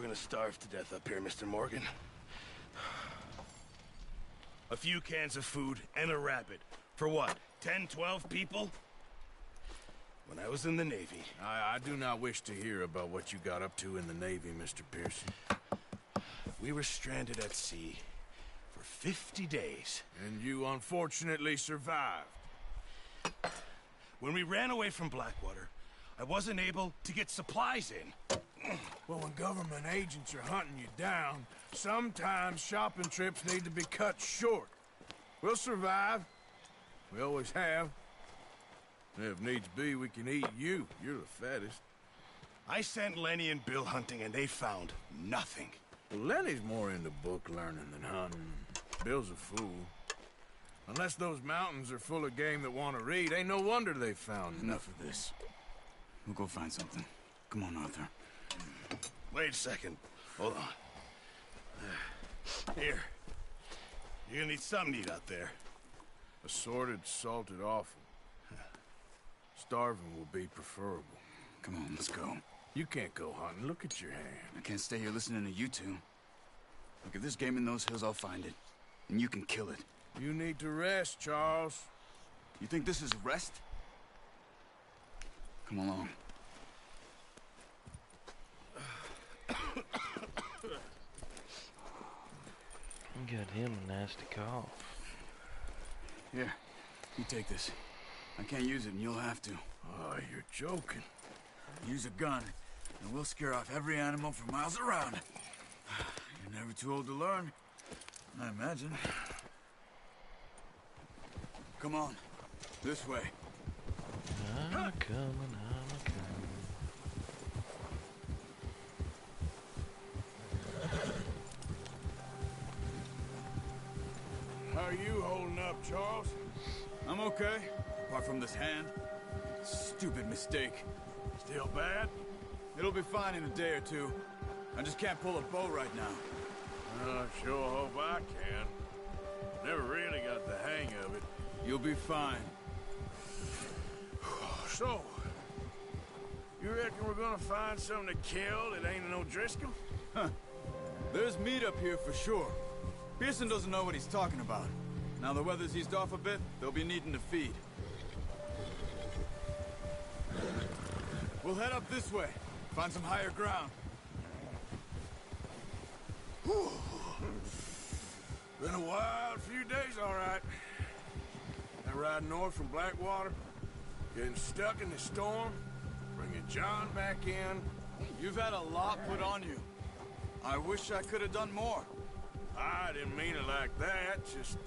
gonna starve to death up here, Mr. Morgan. A few cans of food and a rabbit. For what, 10, 12 people? When I was in the Navy... I do not wish to hear about what you got up to in the Navy, Mr. Pearson. We were stranded at sea for 50 days. And you unfortunately survived. When we ran away from Blackwater, I wasn't able to get supplies in. Well, when government agents are hunting you down, sometimes shopping trips need to be cut short. We'll survive. We always have. If needs be, we can eat you. You're the fattest. I sent Lenny and Bill hunting, and they found nothing. Well, Lenny's more into book learning than hunting. Bill's a fool. Unless those mountains are full of game that want to read, ain't no wonder they found Enough of this. We'll go find something. Come on, Arthur. Wait a second. Hold on. Here. You're gonna need something to eat out there. Assorted, salted offal. Starving will be preferable. Come on, let's go. You can't go hunting. Look at your hand. I can't stay here listening to you two. Look, if there's game in those hills, I'll find it. And you can kill it. You need to rest, Charles. You think this is rest? Come along. Got him a nasty cough. Here, you take this. I can't use it, and you'll have to. Oh, you're joking. Use a gun, and we'll scare off every animal for miles around. You're never too old to learn, I imagine. Come on, this way. I'm a-coming, I'm a-coming. How are you holding up, Charles? I'm okay, apart from this hand. Stupid mistake. Still bad? It'll be fine in a day or two. I just can't pull a bow right now. I sure hope I can. Never really got the hang of it. You'll be fine. So, you reckon we're gonna find something to kill that ain't no Driscoll? Huh. There's meat up here for sure. Pearson doesn't know what he's talking about. Now the weather's eased off a bit, they'll be needing to feed. We'll head up this way. Find some higher ground. Whew. Been a wild few days, all right. That ride north from Blackwater, getting stuck in the storm, bringing John back in. You've had a lot put on you. I wish I could have done more. I didn't mean it like that, just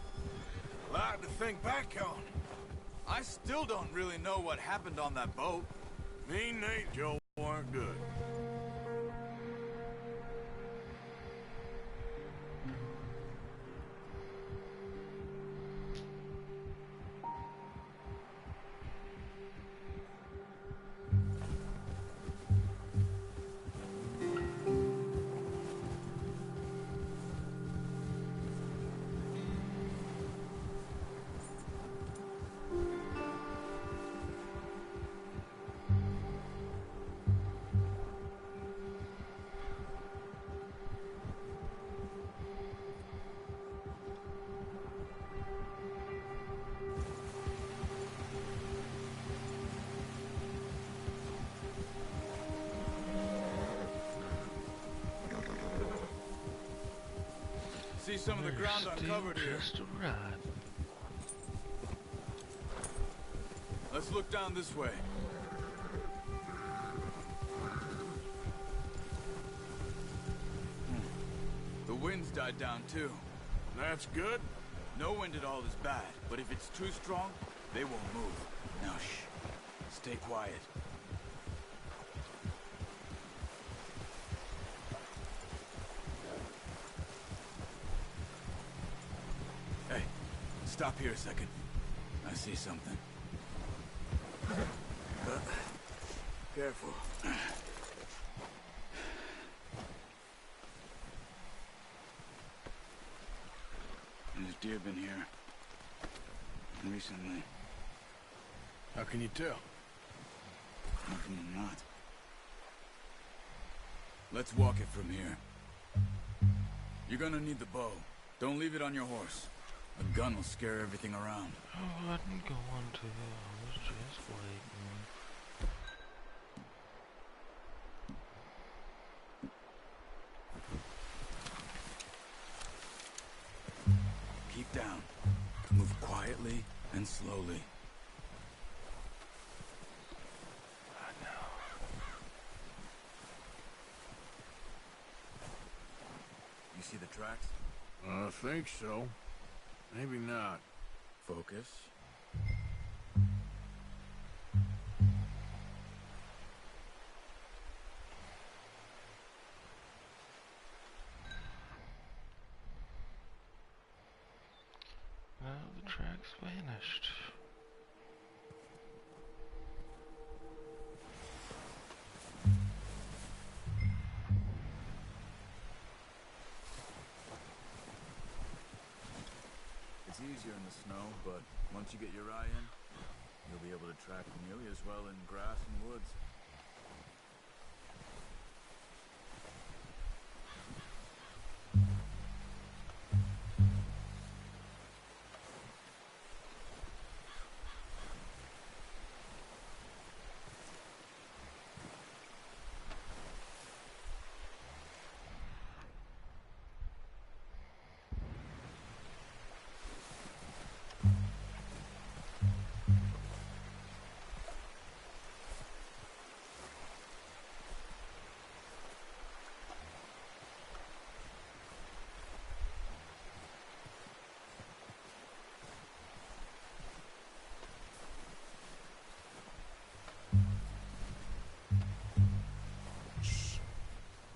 a lot to think back on. I still don't really know what happened on that boat. Me and Nate Joe weren't good. See some of the ground uncovered here. Just a ride. Let's look down this way. The wind's died down too. That's good. No wind at all is bad, but if it's too strong, they won't move. Now shh. Stay quiet. Hey, stop here a second. I see something. Careful. There's deer been here recently. How can you tell? How can you not? Let's walk it from here. You're gonna need the bow. Don't leave it on your horse. A gun will scare everything around. I wasn't going to. I was just waiting. Keep down. Move quietly and slowly. I know. You see the tracks? I think so. Maybe not. Focus. Well, the track's vanished. It's easier in the snow, but once you get your eye in, you'll be able to track nearly as well in grass and woods.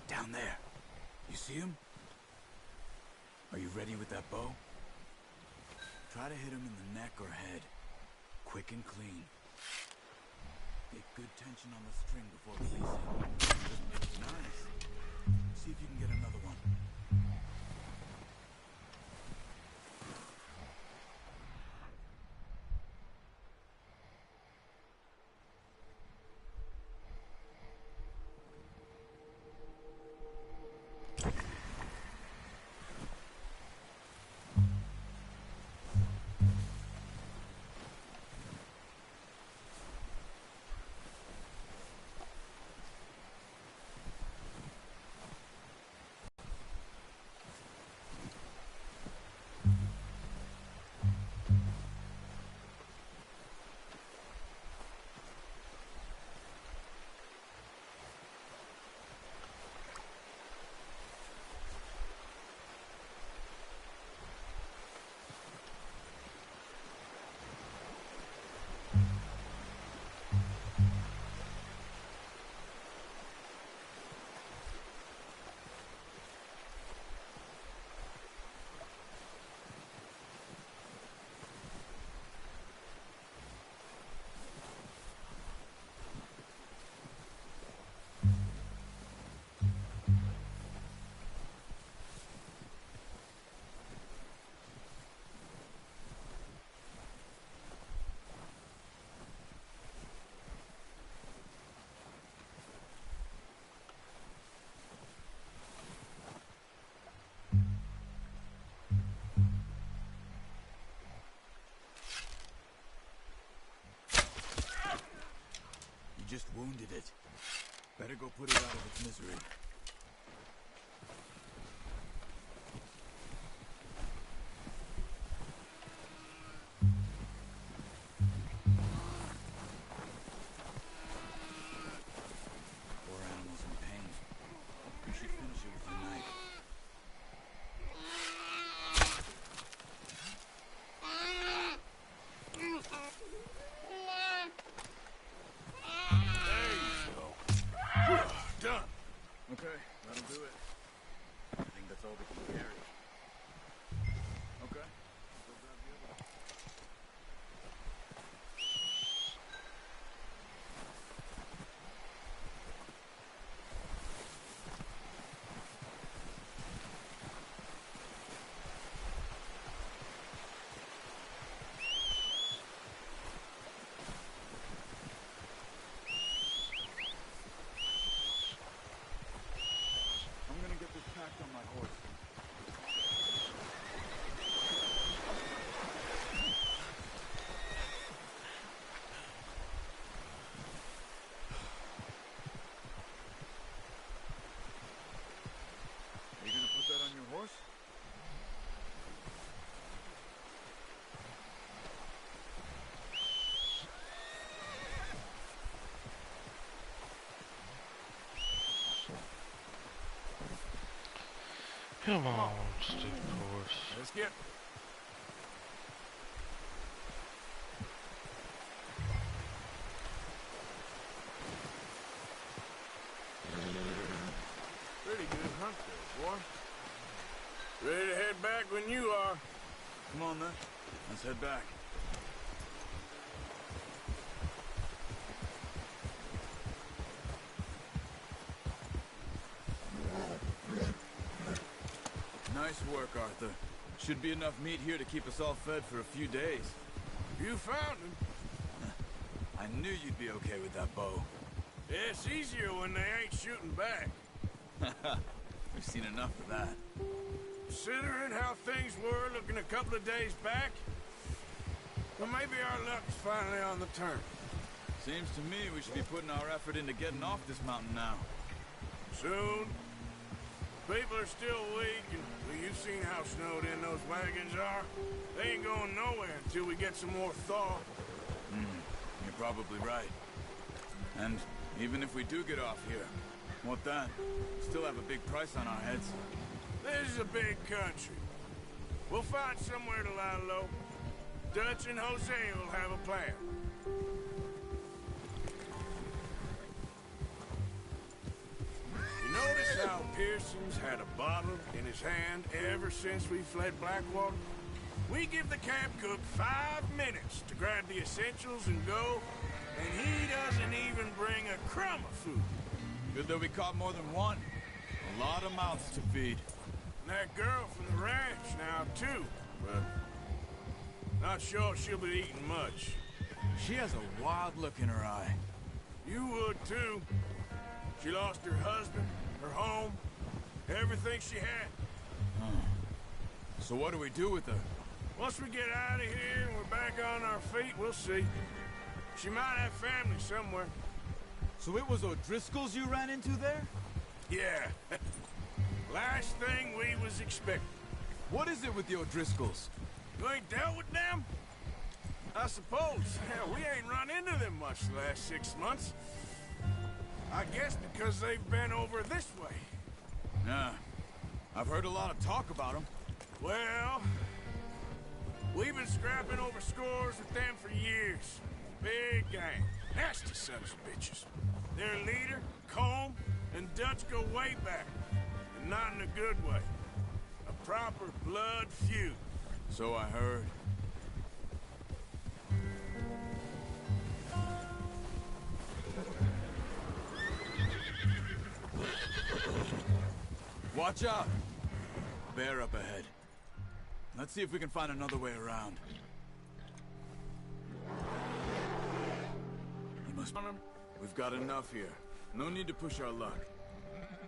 Down there. You see him? Are you ready with that bow? Try to hit him in the neck or head. Quick and clean. Get good tension on the string before releasing. Nice. See if you can get another one. Just wounded it. Better go put it out of its misery. Poor animal's in pain. You should finish it with your knife. Done. Okay. Come on, stick horse. Let's get... Pretty good hunt there, boy. Ready to head back when you are. Come on, then. Let's head back. Nice work, Arthur. Should be enough meat here to keep us all fed for a few days. You found him. I knew you'd be okay with that bow. Yeah, it's easier when they ain't shooting back. We've seen enough of that. Considering how things were looking a couple of days back, well, maybe our luck's finally on the turn. Seems to me we should be putting our effort into getting off this mountain now. Soon. People are still weak, and well, you've seen how snowed in those wagons are. They ain't going nowhere until we get some more thaw. You're probably right. And even if we do get off here, what then? Still have a big price on our heads. This is a big country. We'll find somewhere to lie low. Dutch and Jose will have a plan. You notice how Pearson's had a bottle in his hand ever since we fled Blackwater? We give the camp cook 5 minutes to grab the essentials and go, and he doesn't even bring a crumb of food. Good that we caught more than one. A lot of mouths to feed. And that girl from the ranch now, too, but not sure she'll be eating much. She has a wild look in her eye. You would, too. She lost her husband, her home, everything she had. So what do we do with her? Once we get out of here and we're back on our feet, we'll see. She might have family somewhere. So it was O'Driscoll's you ran into there? Yeah. Last thing we was expecting. What is it with the O'Driscolls? You ain't dealt with them? I suppose. Hell, we ain't run into them much the last 6 months. I guess because they've been over this way. Yeah. I've heard a lot of talk about them. Well, we've been scrapping over scores with them for years. Big gang. Nasty sons of bitches. Their leader, Combe, and Dutch go way back. And not in a good way. A proper blood feud. So I heard. Watch out! Bear up ahead. Let's see if we can find another way around. You must... We've got enough here. No need to push our luck.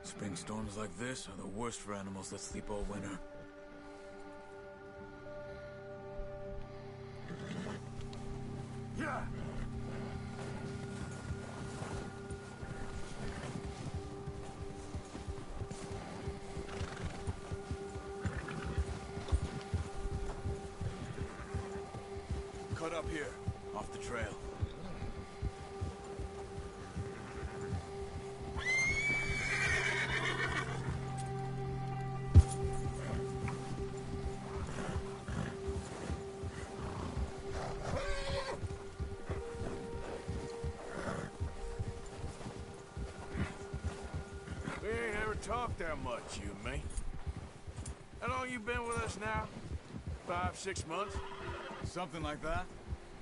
Spring storms like this are the worst for animals that sleep all winter. Yeah! Cut up here, off the trail. We ain't ever talked that much, you and me. How long you been with us now? 5, 6 months? Something like that?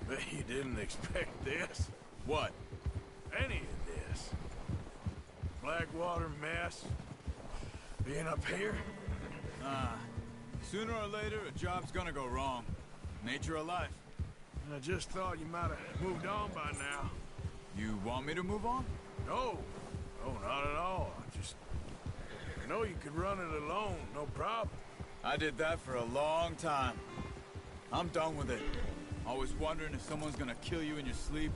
Bet you didn't expect this. What? Any of this. Blackwater mess. Being up here. Sooner or later, a job's gonna go wrong. Nature of life. I just thought you might have moved on by now. You want me to move on? No. No, not at all. I know you could run it alone, no problem. I did that for a long time. I'm done with it. Always wondering if someone's gonna kill you in your sleep.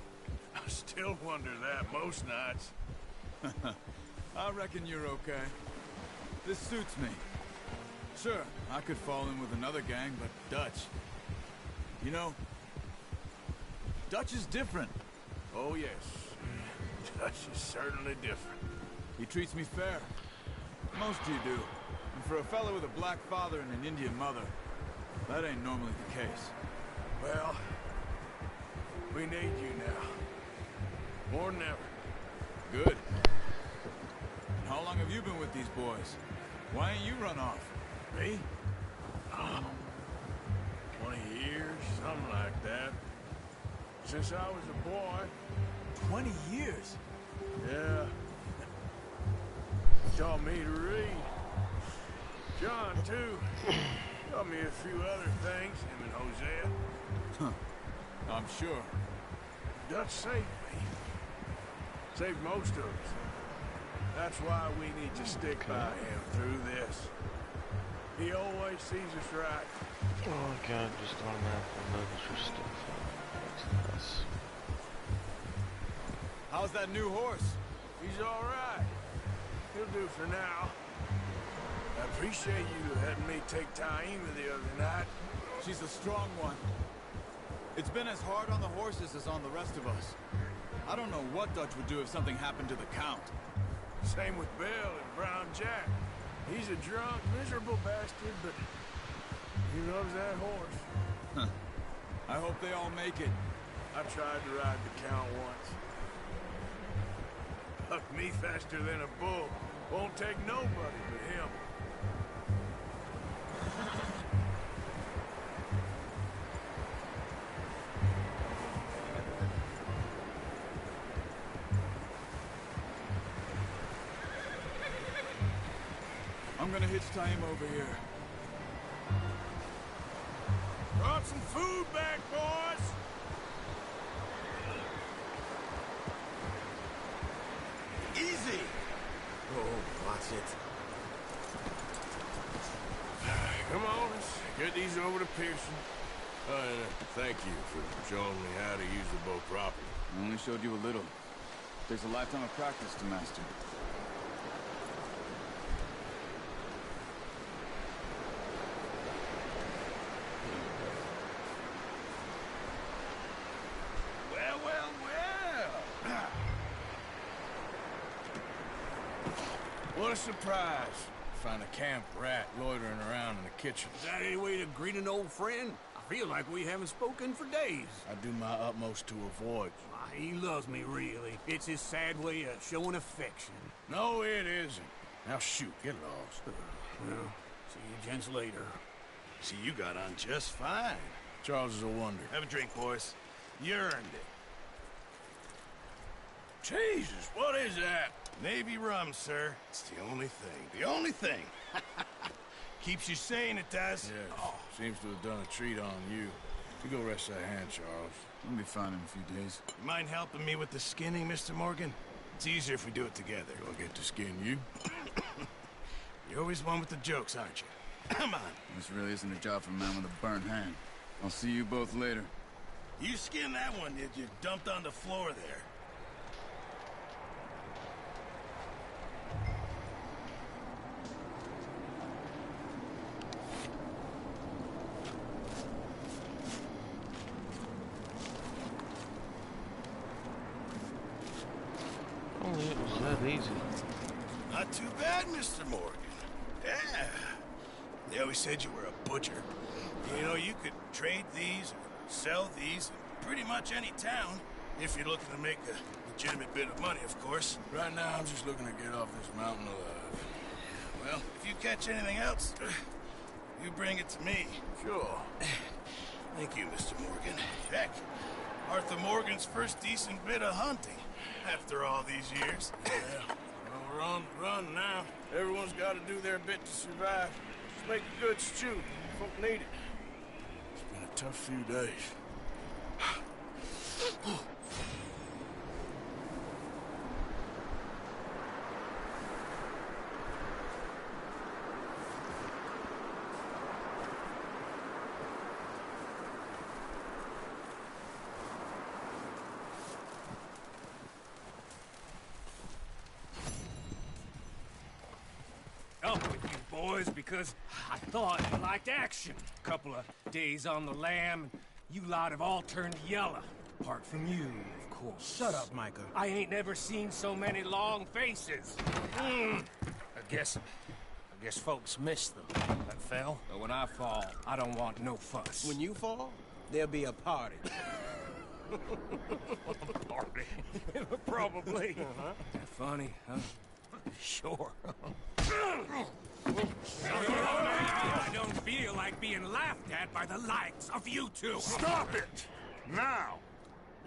I still wonder that most nights. I reckon you're okay. This suits me. Sure, I could fall in with another gang, but Dutch... You know, Dutch is different. Oh, yes. Dutch is certainly different. He treats me fair. Most of you do. And for a fellow with a black father and an Indian mother, that ain't normally the case. Well, we need you now. More than ever. Good. And how long have you been with these boys? Why ain't you run off? Me? Oh, 20 years, something like that. Since I was a boy. 20 years? Yeah. Taught me to read. John, too. Taught me a few other things, him and Hosea. Huh. I'm sure. Dutch saved me. Saved most of us. That's why we need to stick by him through this. He always sees us right. Oh god, just automatically levels your stuff up. That's nice. How's that new horse? He's all right. He'll do for now. I appreciate you letting me take Taima the other night. She's a strong one. It's been as hard on the horses as on the rest of us. I don't know what Dutch would do if something happened to the Count. Same with Bill and Brown Jack. He's a drunk, miserable bastard, but he loves that horse. Huh. I hope they all make it. I tried to ride the Count once. Bucked me faster than a bull. Won't take nobody but him. I'm gonna hitch Taima over here. Brought some food back, boys! Easy! Oh, watch it. Come on, let's get these over to Pearson. Thank you for showing me how to use the bow properly. I only showed you a little. There's a lifetime of practice to master. Well, well, well! What a surprise. Find a camp rat loitering around in the kitchen. Is that any way to greet an old friend? I feel like we haven't spoken for days. I do my utmost to avoid you. He loves me, really. It's his sad way of showing affection. No, it isn't. Now shoot, get lost. Well, see you gents later. See, you got on just fine. Charles is a wonder. Have a drink, boys. You earned it. Jesus, what is that? Navy rum, sir. It's the only thing. The only thing. Keeps you sane, it does. Yes, seems to have done a treat on you. You go rest that hand, Charles. I'll be fine in a few days. You mind helping me with the skinning, Mr. Morgan? It's easier if we do it together. Do I get to skin you? You're always one with the jokes, aren't you? Come on. This really isn't a job for a man with a burnt hand. I'll see you both later. You skinned that one, did you? Dumped on the floor there. Only it was that easy. Not too bad, Mr. Morgan. Yeah. They always said you were a butcher. You know, you could trade these, or sell these, in pretty much any town, if you're looking to make a legitimate bit of money, of course. Right now, I'm just looking to get off this mountain alive. Well, if you catch anything else, you bring it to me. Sure. Thank you, Mr. Morgan. Heck, Arthur Morgan's first decent bit of hunting, after all these years. Yeah. Well, we're on the run now. Everyone's got to do their bit to survive. Just make a good stew. Folk need it. It's been a tough few days. Up with you boys because I thought you liked action. Couple of days on the lam, and you lot have all turned yellow. Apart from you, of course. Shut up, Micah. I ain't never seen so many long faces. I guess Guess folks miss them. That fell? But when I fall, I don't want no fuss. When you fall, there'll be a party. Party? Probably. That funny, huh? Sure. I don't feel like being laughed at by the likes of you two. Stop it! Now!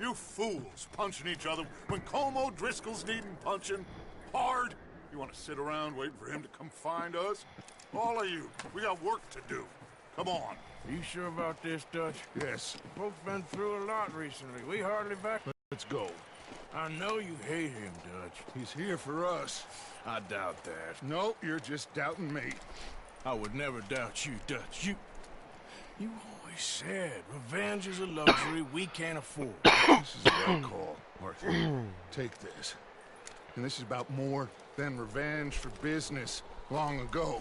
You fools punching each other when Colm O'Driscoll's needing punching hard. You want to sit around waiting for him to come find us? All of you, we got work to do. Come on. You sure about this, Dutch? Yes. Folks been through a lot recently. We hardly back. Let's go. I know you hate him, Dutch. He's here for us. I doubt that. No, you're just doubting me. I would never doubt you, Dutch. You always said revenge is a luxury we can't afford. This is the right call, Arthur. Take this. And this is about more than revenge for business long ago.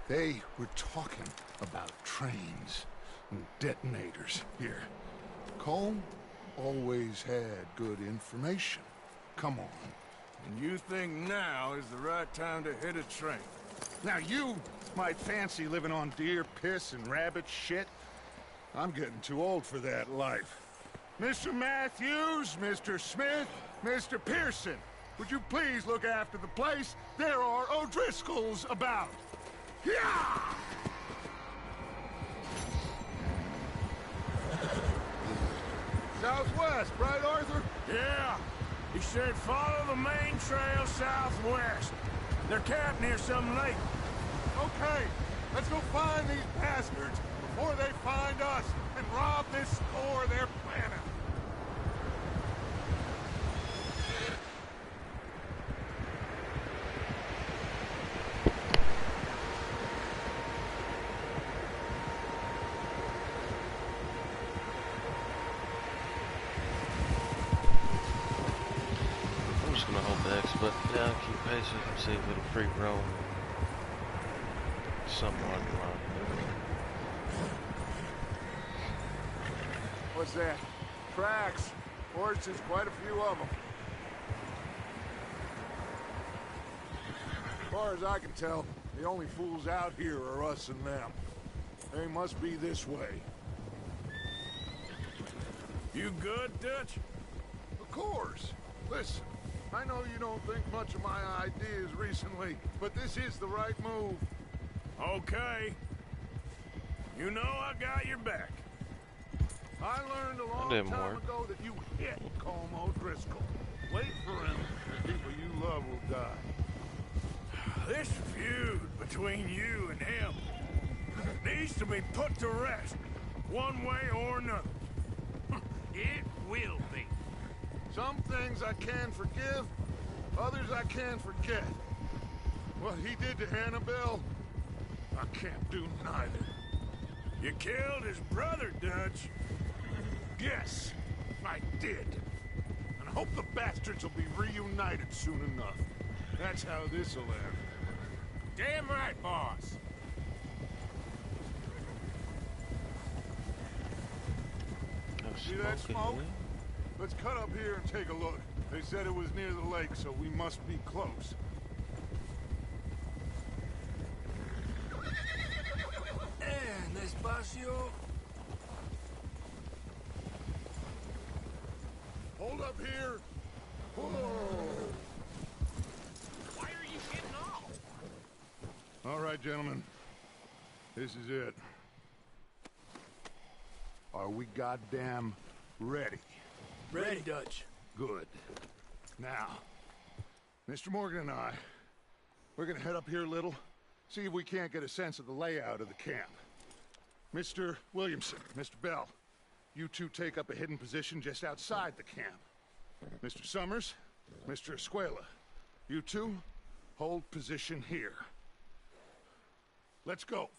They were talking about trains and detonators here. Colm always had good information. Come on. And you think now is the right time to hit a train? Now you might fancy living on deer piss and rabbit shit. I'm getting too old for that life. Mr. Matthews, Mr. Smith, Mr. Pearson, would you please look after the place? There are O'Driscolls about. Yeah! Southwest, right, Arthur? Yeah. He said follow the main trail southwest. They're camped near some lake. Okay, let's go find these bastards before they find us and rob this store they're planning. I'm just gonna hold the X button down, keep pace with him, see if it'll free roam. Something along the line. What's that? Tracks. Horses, quite a few of them. As far as I can tell, the only fools out here are us and them. They must be this way. You good, Dutch? Of course. Listen, I know you don't think much of my ideas recently, but this is the right move. Okay. You know I got your back. I learned a long time ago that you hit Colm O'Driscoll. Wait for him. The people you love will die. This feud between you and him needs to be put to rest, one way or another. It will be. Some things I can forgive, others I can't forget. What he did to Annabelle, I can't do neither. You killed his brother, Dutch. Yes, I did. And I hope the bastards will be reunited soon enough. That's how this'll end. Damn right, boss. See that smoke? Let's cut up here and take a look. They said it was near the lake, so we must be close. Despacio. Hold up here. Whoa. Why are you getting off? All right, gentlemen. This is it. Are we goddamn ready? Ready, Dutch. Good. Now, Mr. Morgan and I, we're gonna head up here a little, see if we can't get a sense of the layout of the camp. Mr. Williamson, Mr. Bell, you two take up a hidden position just outside the camp. Mr. Summers, Mr. Escuela, you two hold position here. Let's go.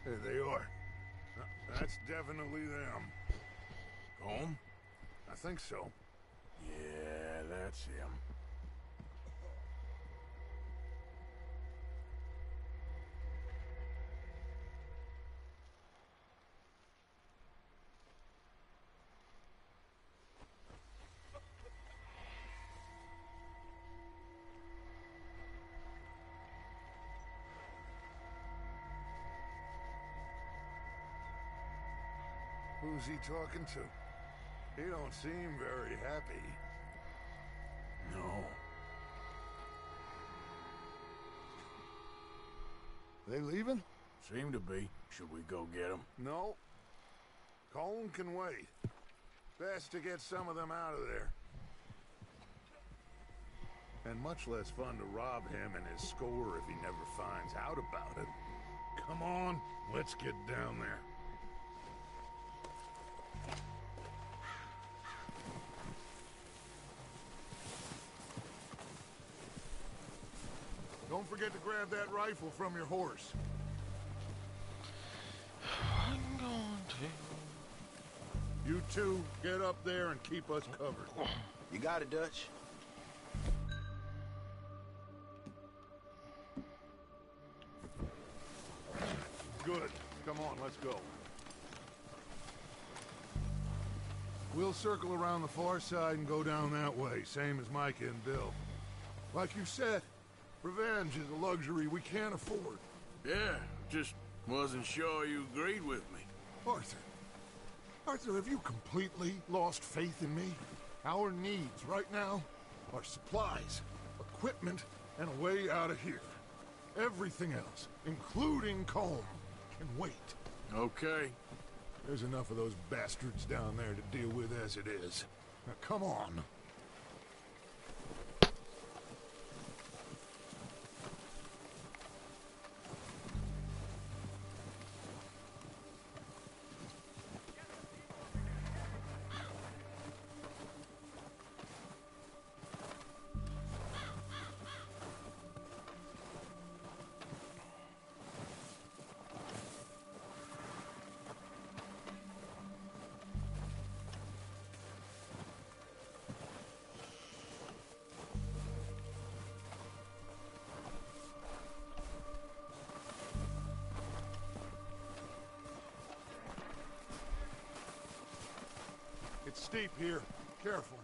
There they are. That's definitely them. Home? I think so. Yeah, that's him. Who's he talking to? He don't seem very happy. No. They leaving? Seem to be. Should we go get him? No. Colin can wait. Best to get some of them out of there. And much less fun to rob him and his score if he never finds out about it. Come on, let's get down there. Don't forget to grab that rifle from your horse. I'm going to. You two, get up there and keep us covered. You got it, Dutch. Good. Come on, let's go. We'll circle around the far side and go down that way, same as Micah and Bill. Like you said, revenge is a luxury we can't afford. Yeah, just wasn't sure you agreed with me. Arthur. Arthur, have you completely lost faith in me? Our needs right now are supplies, equipment, and a way out of here. Everything else, including Colm, can wait. Okay. There's enough of those bastards down there to deal with as it is. Now come on. It's steep here. Careful.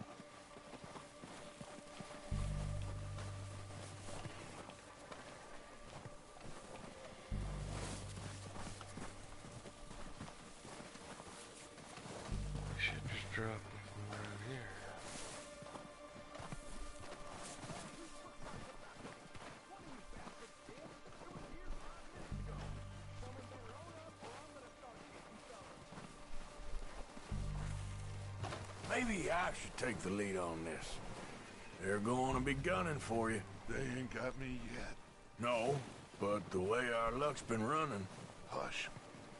We should just drop it from around here. Maybe I should take the lead on this. They're going to be gunning for you. They ain't got me yet. No, but the way our luck's been running... Hush.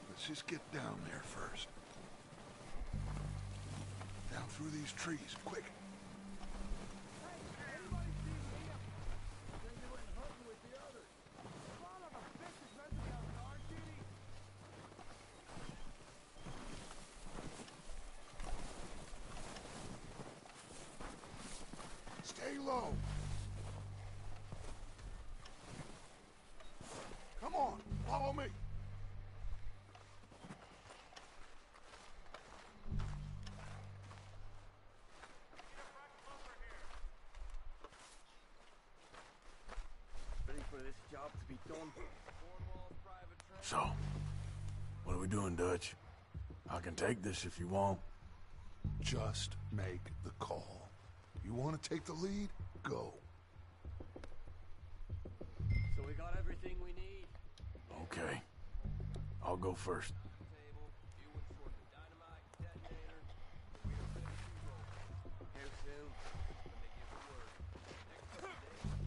Let's just get down there first. Down through these trees, quick. Stay low. Come on, follow me. Ready for this job to be done. So, what are we doing, Dutch? I can take this if you want. Just make the call. You want to take the lead? Go. So we got everything we need. Okay. I'll go first. Table, you and sort the dynamite, detonator. We are ready to roll. How soon? When they give the word. Next couple days.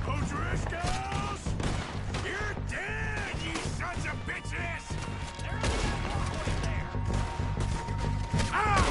O'Driscolls! You're dead, you sons of bitches! They're on that walkway there. Ah!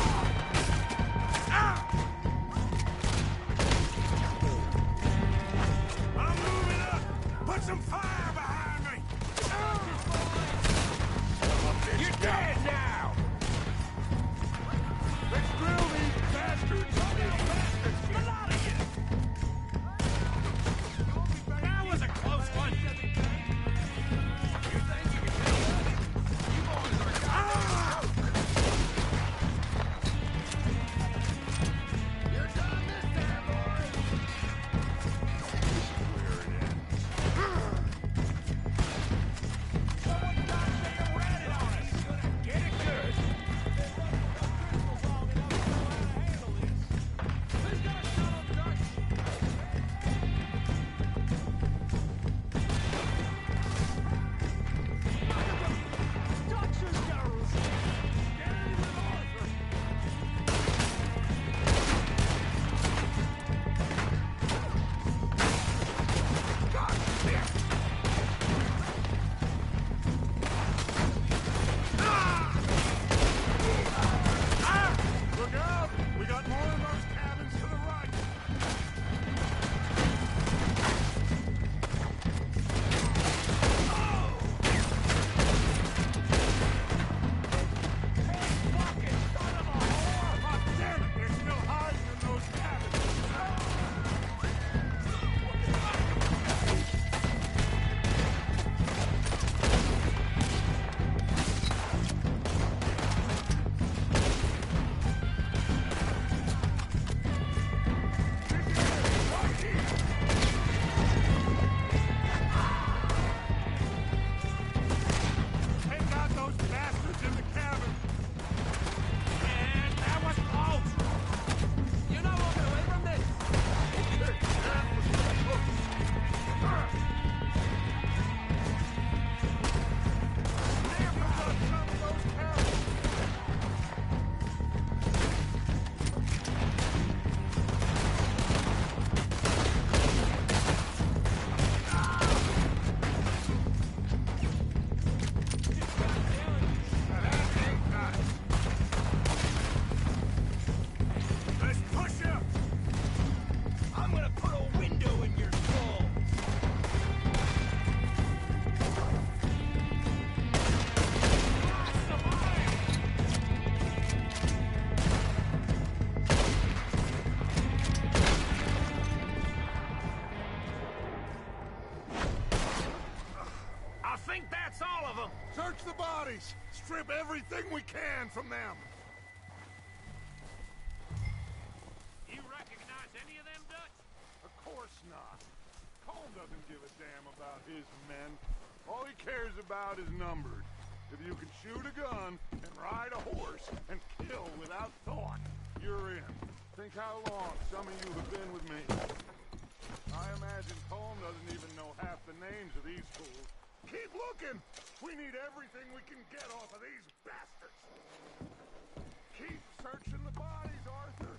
Search the bodies! Strip everything we can from them! You recognize any of them, Dutch? Of course not. Colm doesn't give a damn about his men. All he cares about is numbers. If you can shoot a gun and ride a horse and kill without thought, you're in. Think how long some of you have been with me. I imagine Colm doesn't even know half the names of these fools. Keep looking! We need everything we can get off of these bastards! Keep searching the bodies, Arthur!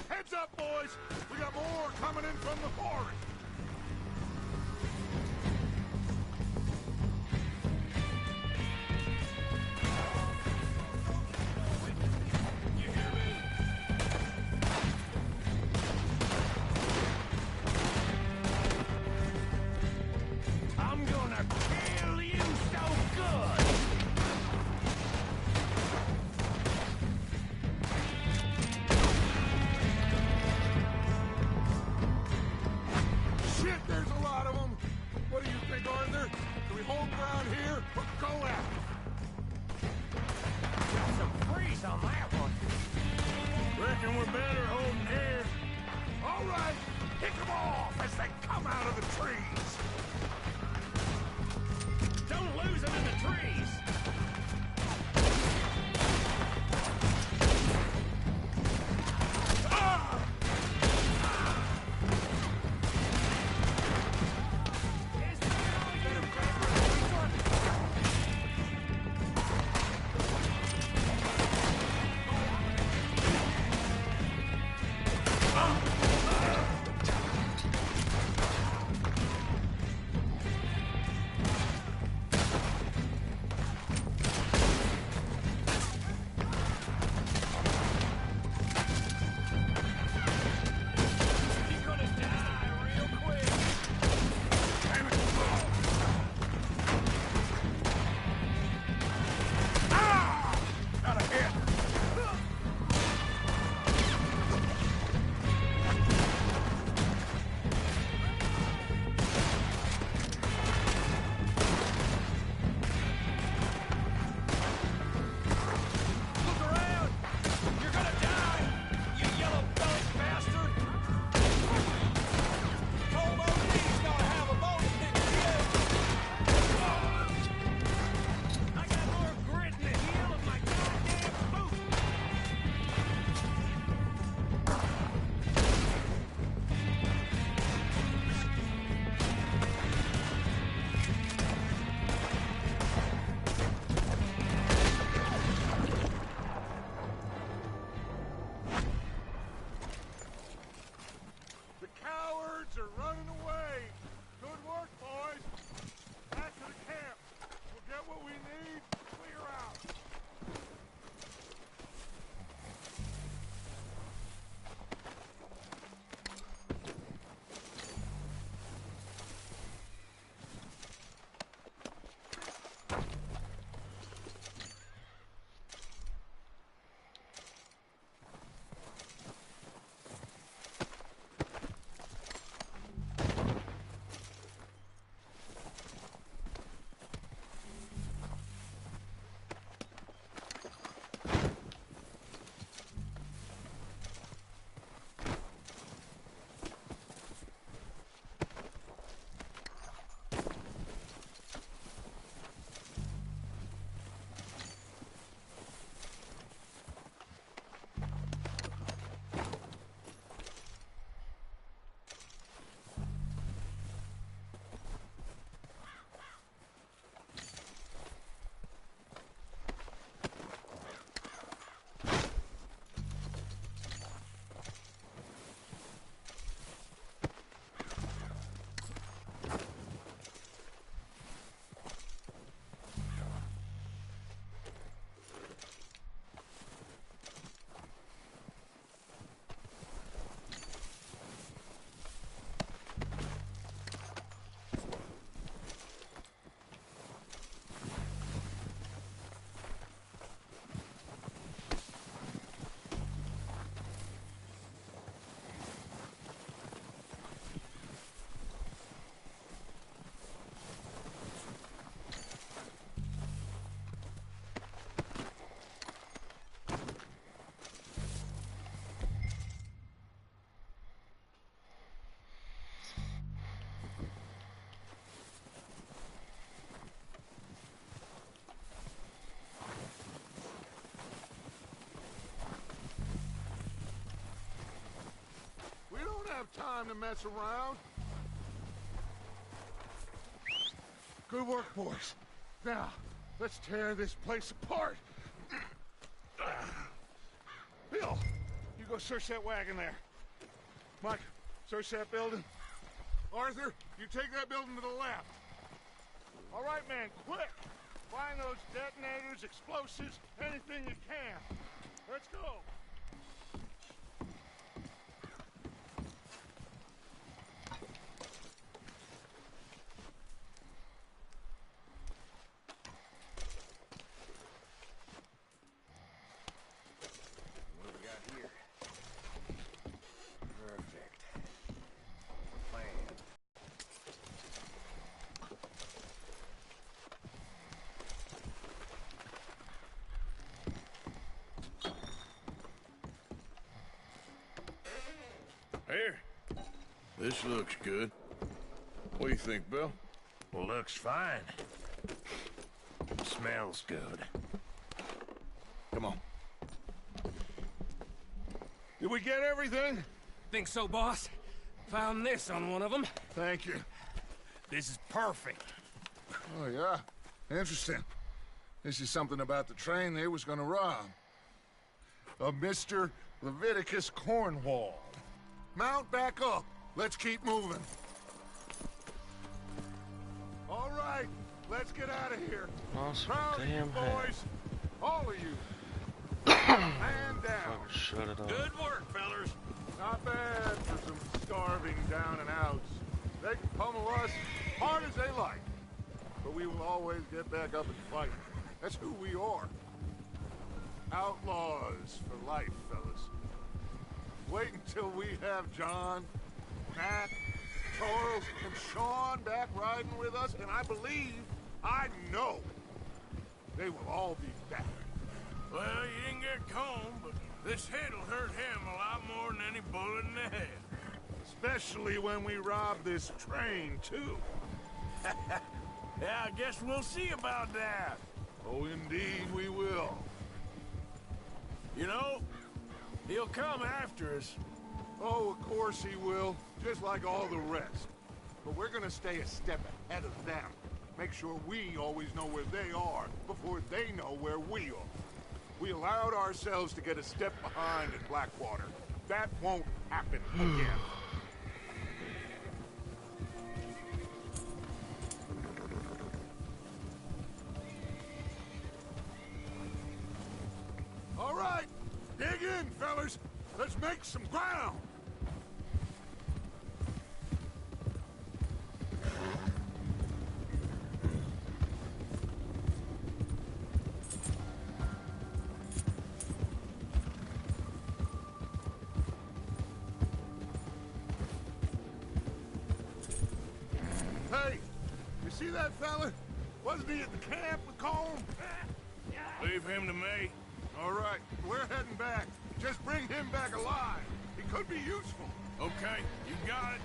Heads up, boys! We got more coming in from the forest! I'm gonna kill you so good! Shit, there's a lot of them! What do you think, Arthur? Do we hold ground here or go after? Got some freeze on that one. Reckon we're better holding here. All right, pick them off as they come out of the trees! Don't lose them in the trees! You're gonna die real quick! Got a hit! Look around! You're gonna die, you yellow-bellied bastard! Told OD's gonna have a bone pick you! I got more grit in the heel of my goddamn boot! The cowards are running away! Good work, boys! Back to the camp! We'll get what we need, clear out! time to mess around. Good work, boys. Now, let's tear this place apart. Bill, you go search that wagon there. Mike, search that building. Arthur, you take that building to the left. All right, man, quick. Find those detonators, explosives, anything you can. Let's go. What do we got here? Perfect. Plan. Here. This looks good. What do you think, Bill? Looks fine. Smells good. Come on. Did we get everything? Think so, boss? Found this on one of them. Thank you. This is perfect. Oh, yeah? Interesting. This is something about the train they was gonna rob. Of Mr. Leviticus Cornwall. Mount back up. Let's keep moving. All right, let's get out of here. Awesome. Proud of you, Damn hat. boys. All of you. Man down. Fucking shut it off. Good work, fellers. Not bad for some starving down and outs. They can pummel us hard as they like. But we will always get back up and fight. That's who we are. Outlaws for life, fellas. Wait until we have John, Matt, Charles, and Sean back riding with us, and I know, they will all be back. Well, you didn't get Combe, but this hit'll hurt him a lot more than any bullet in the head. Especially when we rob this train, too. Yeah, I guess we'll see about that. Oh, indeed we will. You know, he'll come after us. Oh, of course he will, just like all the rest. But we're gonna stay a step ahead of them. Make sure we always know where they are before they know where we are. We allowed ourselves to get a step behind in Blackwater. That won't happen again. All right, dig in, fellas. Let's make some ground. Hey, you see that fella? Wasn't he at the camp with Colm? Leave him to me. All right, we're heading back. Just bring him back alive. He could be useful. Okay, you got it.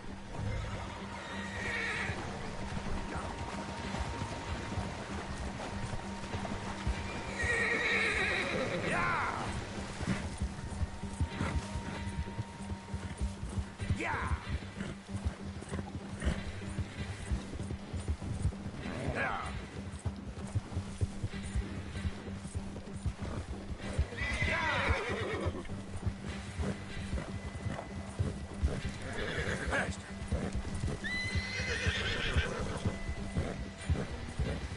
Yeah! Yeah! Yeah. Faster!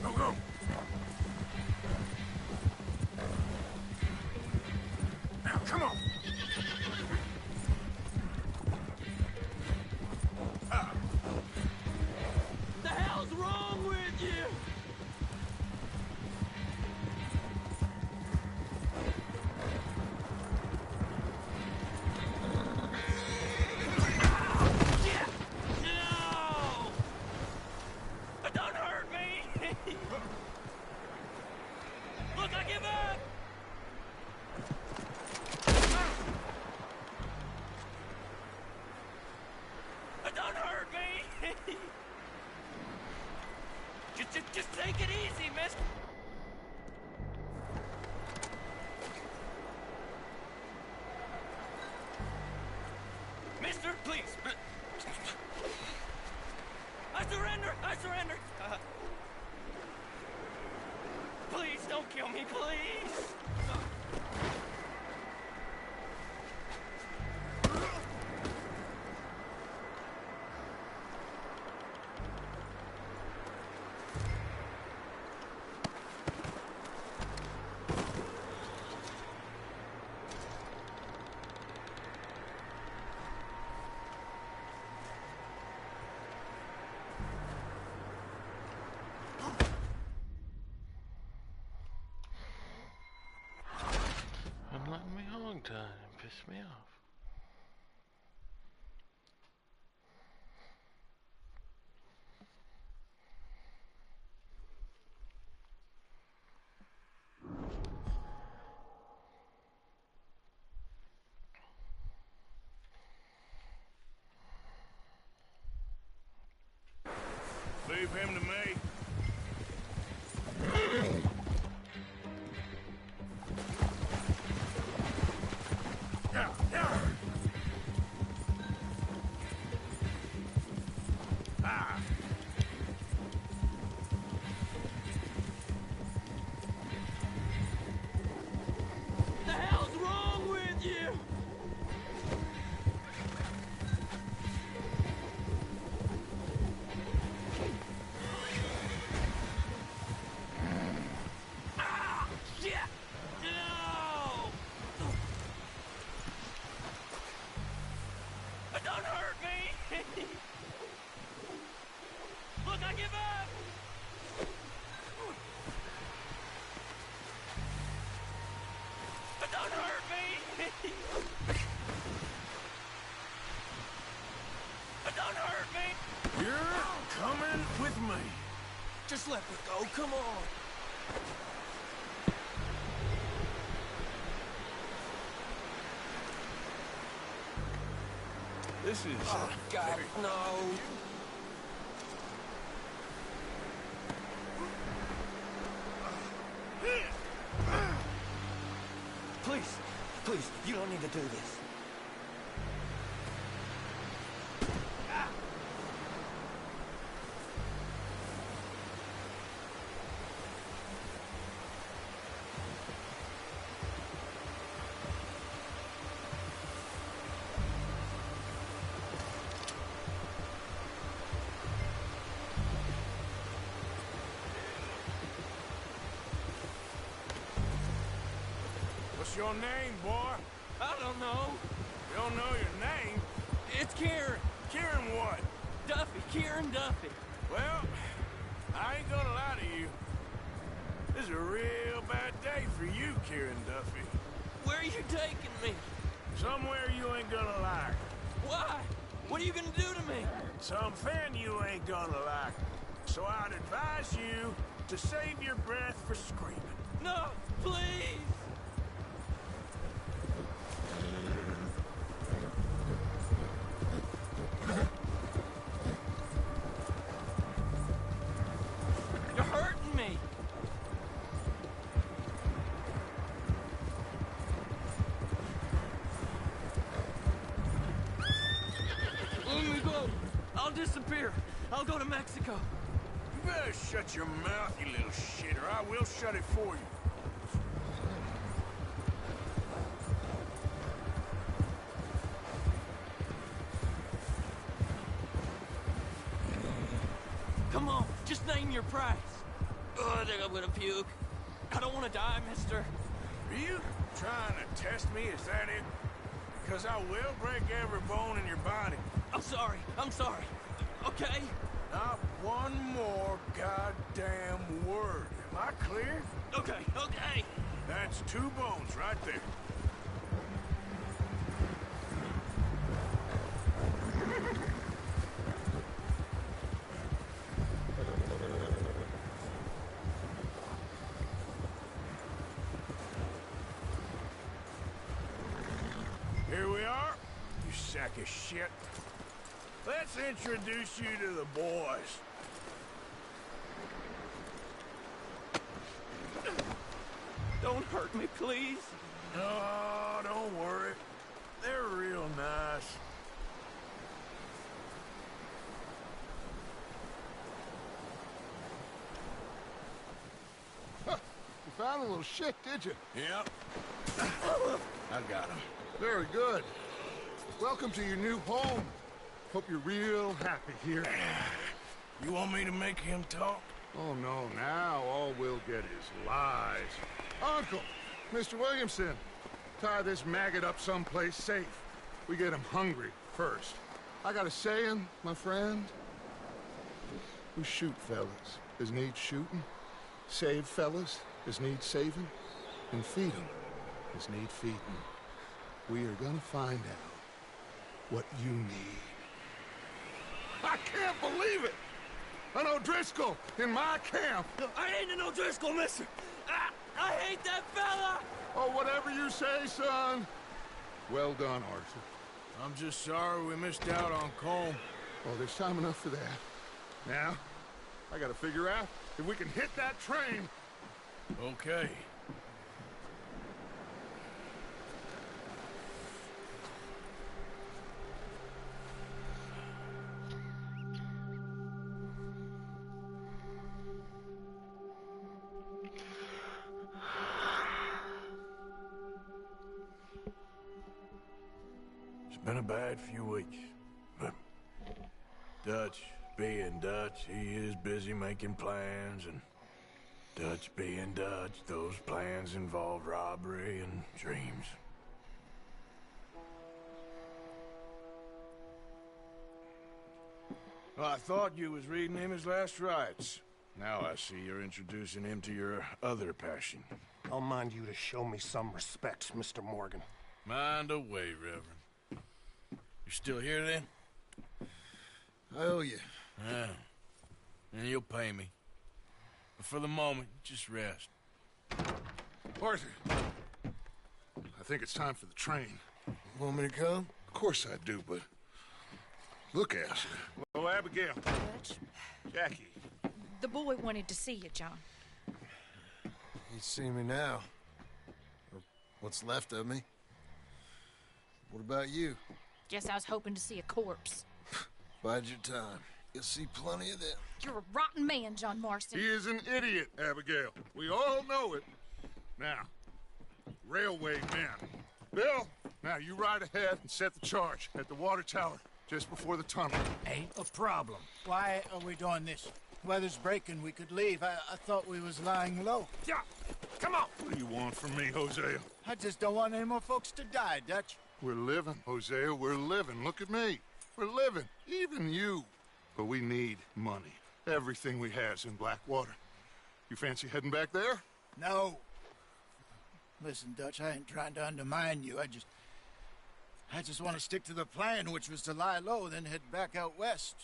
Go, go. Now, come on! The hell's wrong with you? No! Don't hurt me! Look, I give up! Don't hurt me! Just take it easy, miss. Mister, please, Leave him to me. The hell's wrong with you? Ah, shit! No! Don't hurt me! Look, I give up! Don't hurt me! Don't hurt me! You're coming with me. Just let me go, come on! This is... Oh, God, no! Please, please, you don't need to do this. What's your name, boy? I don't know. You don't know your name? It's Kieran. Kieran what? Duffy, Kieran Duffy. Well, I ain't gonna lie to you. This is a real bad day for you, Kieran Duffy. Where are you taking me? Somewhere you ain't gonna like. Why? What are you gonna do to me? Something you ain't gonna like. So I'd advise you to save your breath for screaming. No, please! You're hurting me! Let me go! I'll disappear! I'll go to Mexico! You better shut your mouth, you little shit, or I will shut it for you. Come on, just name your price. Oh, I think I'm gonna puke. I don't want to die, mister. Are you trying to test me? Is that it? Because I will break every bone in your body. I'm sorry. I'm sorry. Okay? Not one more goddamn word. Am I clear? Okay, okay. That's 2 bones right there. Here we are, you sack of shit. Let's introduce you to the boys. Don't hurt me, please. Oh, don't worry. They're real nice. Huh, you found a little shit, did you? Yep. I got him. Very good. Welcome to your new home. Hope you're real happy here. You want me to make him talk? Oh, no, now all we'll get is lies. Uncle, Mr. Williamson, tie this maggot up someplace safe. We get him hungry first. I got a saying, my friend. We shoot fellas as need shooting, save fellas as need saving, and feed 'em as need feeding. We are gonna find out what you need. I can't believe it! An O'Driscoll in my camp! I ain't an O'Driscoll, mister! I hate that fella! Oh, whatever you say, son. Well done, Arthur. I'm just sorry we missed out on Colm. Oh, there's time enough for that. Now, I gotta figure out if we can hit that train. Okay. It's been a bad few weeks, but Dutch being Dutch, he is busy making plans, and Dutch being Dutch, those plans involve robbery and dreams. Well, I thought you was reading him his last rites. Now I see you're introducing him to your other passion. I'll mind you to show me some respect, Mr. Morgan. Mind away, Reverend. You still here, then? I owe you. Yeah. And you'll pay me. But for the moment, just rest. Arthur, I think it's time for the train. Want me to come? Of course I do, but look at you. Hello, Abigail. Dutch, Jackie. the boy wanted to see you, John. You see me now. Or what's left of me. What about you? Guess I was hoping to see a corpse. Bide your time. You'll see plenty of them. You're a rotten man, John Marston. He is an idiot, Abigail. We all know it. Now, railway men. Bill, now you ride ahead and set the charge at the water tower just before the tunnel. Ain't a problem. Why are we doing this? Weather's breaking. We could leave. I thought we was lying low. Yeah, come on. What do you want from me, Hosea? I just don't want any more folks to die, Dutch. We're living, Hosea. We're living. Look at me. We're living. Even you. But we need money. Everything we have's in Blackwater. You fancy heading back there? No. Listen, Dutch, I ain't trying to undermine you. I just want to stick to the plan, which was to lie low, then head back out west.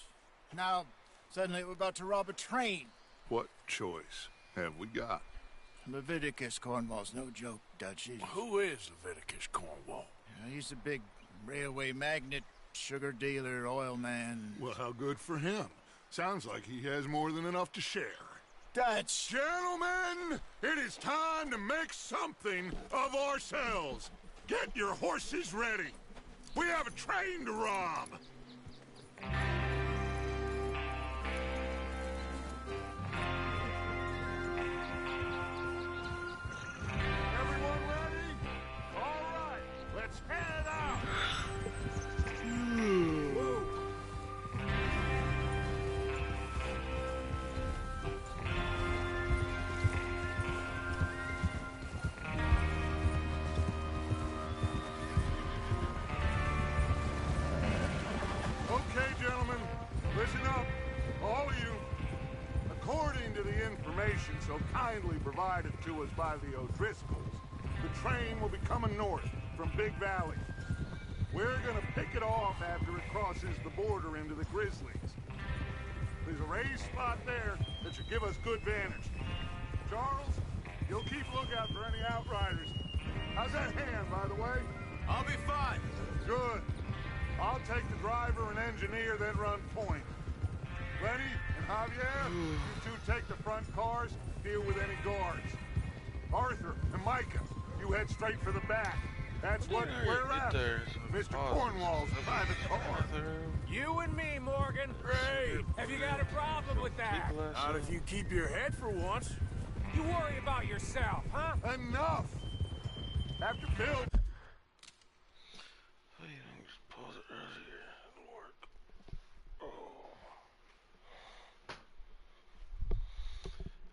Now, suddenly we're about to rob a train. What choice have we got? Leviticus Cornwall's no joke, Dutch. Who is Leviticus Cornwall? He's a big railway magnate, sugar dealer, oil man. Well, how good for him. Sounds like he has more than enough to share. Dutch! Gentlemen, it is time to make something of ourselves. Get your horses ready. We have a train to rob. Everyone ready? All right, let's head out. Woo. Okay, gentlemen, listen up, all of you. According to the information so kindly provided to us by the O'Driscolls, the train will be coming north from Big Valley. We're gonna pick it off after it crosses the border into the Grizzlies. There's a raised spot there that should give us good vantage. Charles, you'll keep lookout for any outriders. How's that hand, by the way? I'll be fine. Good. I'll take the driver and engineer, then run point. Lenny and Javier, you two take the front cars, deal with any guards. Arthur and Micah, you head straight for the back. That's what we're after. Mr. Cornwall's private car. You and me, Morgan. Great. Have you got a problem with that? Not if you keep your head for once. You worry about yourself, huh? Enough! After Bill... Just pause it right here. It'll work. Oh.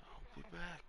I'll be back.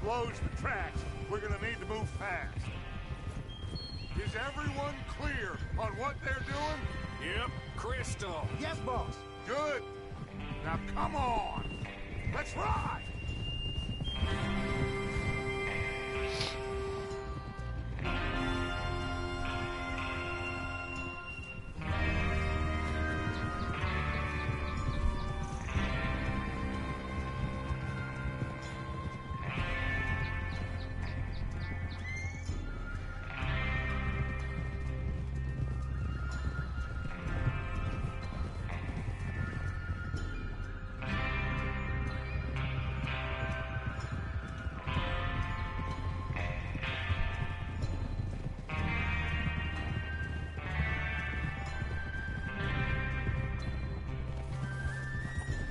blows the tracks, we're gonna need to move fast. Is everyone clear on what they're doing? Yep, crystal. Yes, boss. Good. Now come on. Let's ride.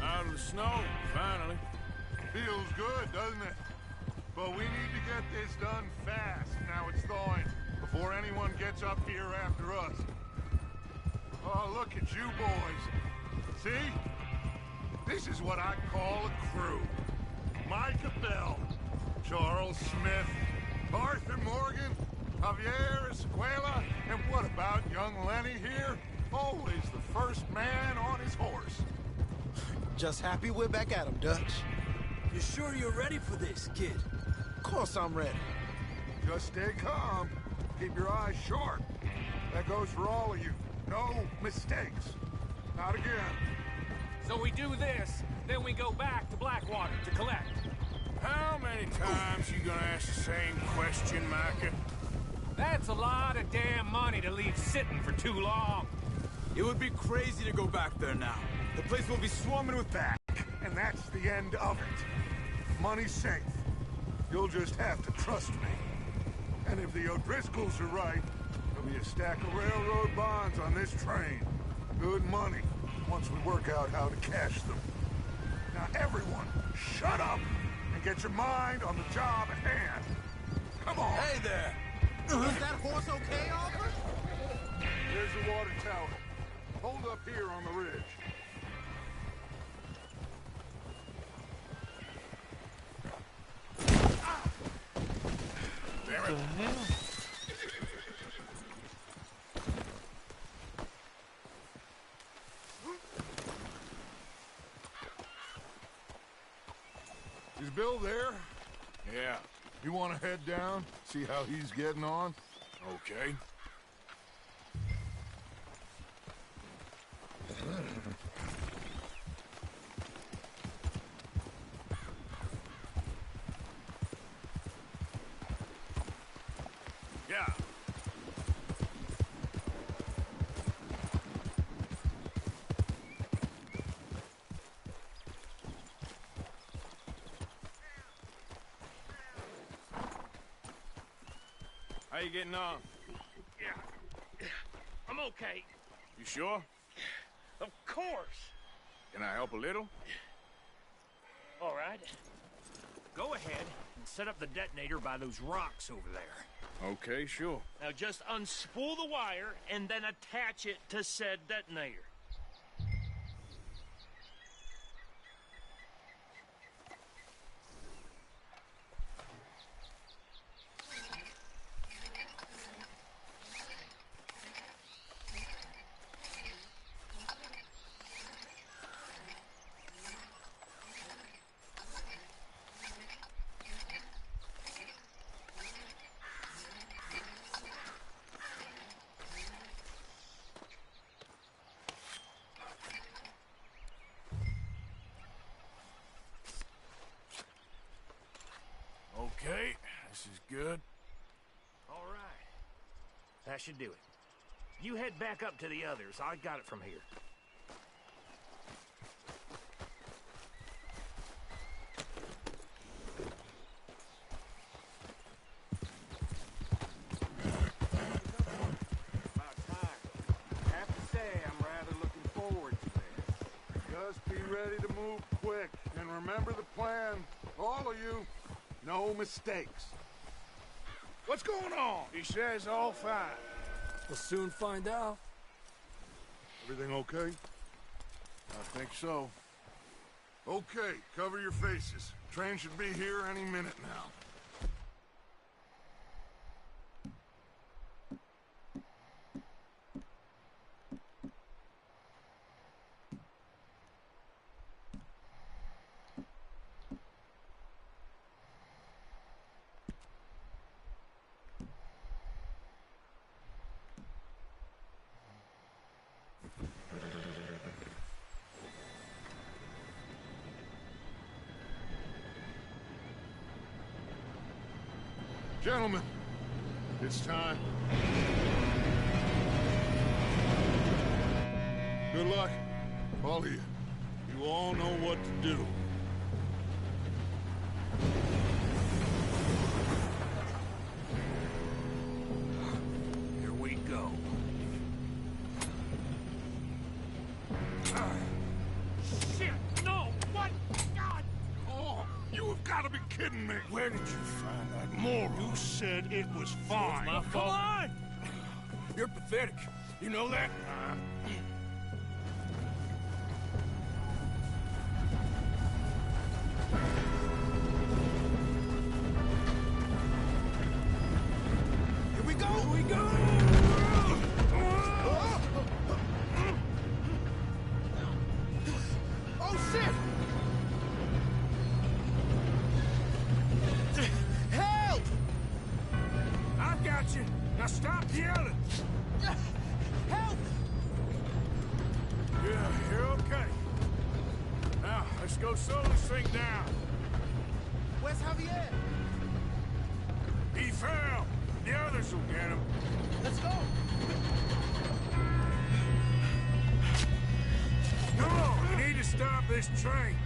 Out of the snow, finally. Feels good, doesn't it? But we need to get this done fast. Now it's thawing, before anyone gets up here after us. Oh, look at you boys. See? This is what I call a crew. Micah Bell, Charles Smith, Arthur Morgan, Javier Escuela, and what about young Lenny here? Always the first man on his horse. Just happy we're back at him, Dutch. You sure you're ready for this, kid? Of course I'm ready. Just stay calm. Keep your eyes sharp. That goes for all of you. No mistakes. Not again. So we do this, then we go back to Blackwater to collect. How many times you gonna ask the same question, Micah? That's a lot of damn money to leave sitting for too long. It would be crazy to go back there now. The place will be swarming with Back, and that's the end of it. Money's safe. You'll just have to trust me. And if the O'Driscolls are right, there'll be a stack of railroad bonds on this train. Good money, once we work out how to cash them. Now everyone, shut up and get your mind on the job at hand. Come on. Hey there! Is that horse okay, Albert? There's the water tower. Hold up here on the ridge. Damn What it. the hell? Is Bill there? Yeah, You want to head down, see how he's getting on? okay. Yeah. How you getting on? Yeah, I'm okay. You sure? Of course. Can I help a little? All right. Go ahead and set up the detonator by those rocks over there. Okay, sure. Now just unspool the wire and then attach it to said detonator. Okay, this is good. All right. That should do it. You head back up to the others. I got it from here. About time. I have to say, I'm rather looking forward to this. Just be ready to move quick, and remember the plan. All of you, no mistakes. What's going on? He says all fine. We'll soon find out. Everything okay? I think so. Okay, cover your faces. Train should be here any minute now. Gentlemen, it's time. Good luck, all of you. You all know what to do. Here we go. Shit! No! What? God! Oh, you have got to be kidding me. Where did you find that moron? You said it was fine. My fault. Come on! You're pathetic. You know that? Here we go! Here we go! Oh, shit! Help! I've got you. Now stop yelling. Help! Yeah, you're okay. Now, let's go slow this thing down. Where's Javier? He fell. The others will get him. Let's go. Come on, we need to stop this train.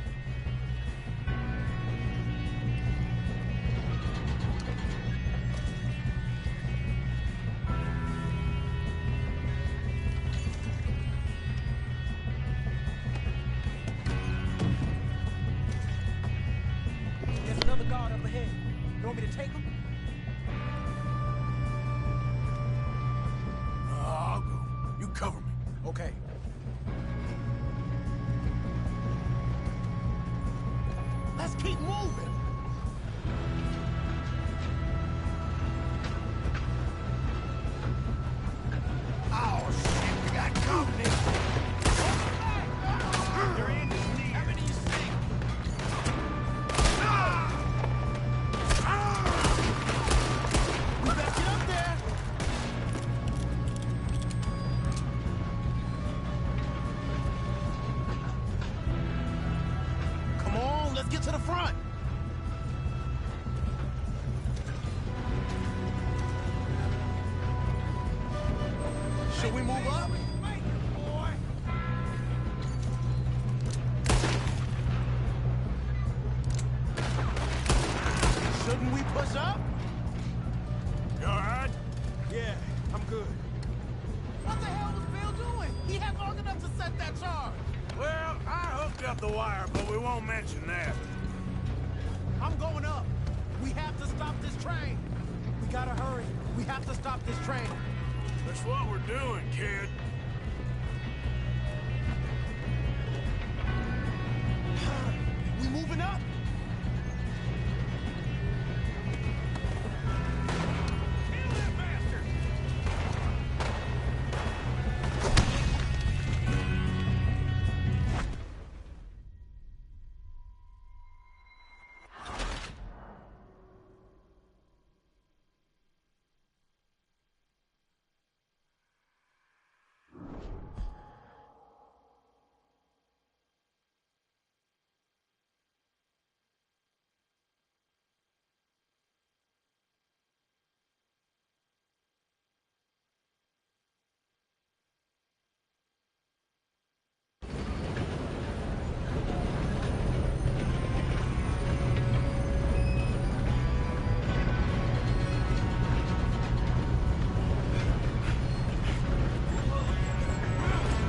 There's another guard up ahead. You want me to take him? I'll go. You cover me. Okay. Let's keep moving. Oh, shit, we got company. They're in here. How many you see? We better get up there. Come on, let's get to the front. Should we move up? Shouldn't we push up? You all right? Yeah, I'm good. What the hell was Bill doing? He had long enough to set that charge. Well, I hooked up the wire, but we won't mention that. I'm going up. We have to stop this train. We gotta hurry. We have to stop this train. That's what we're doing, kid. We moving up?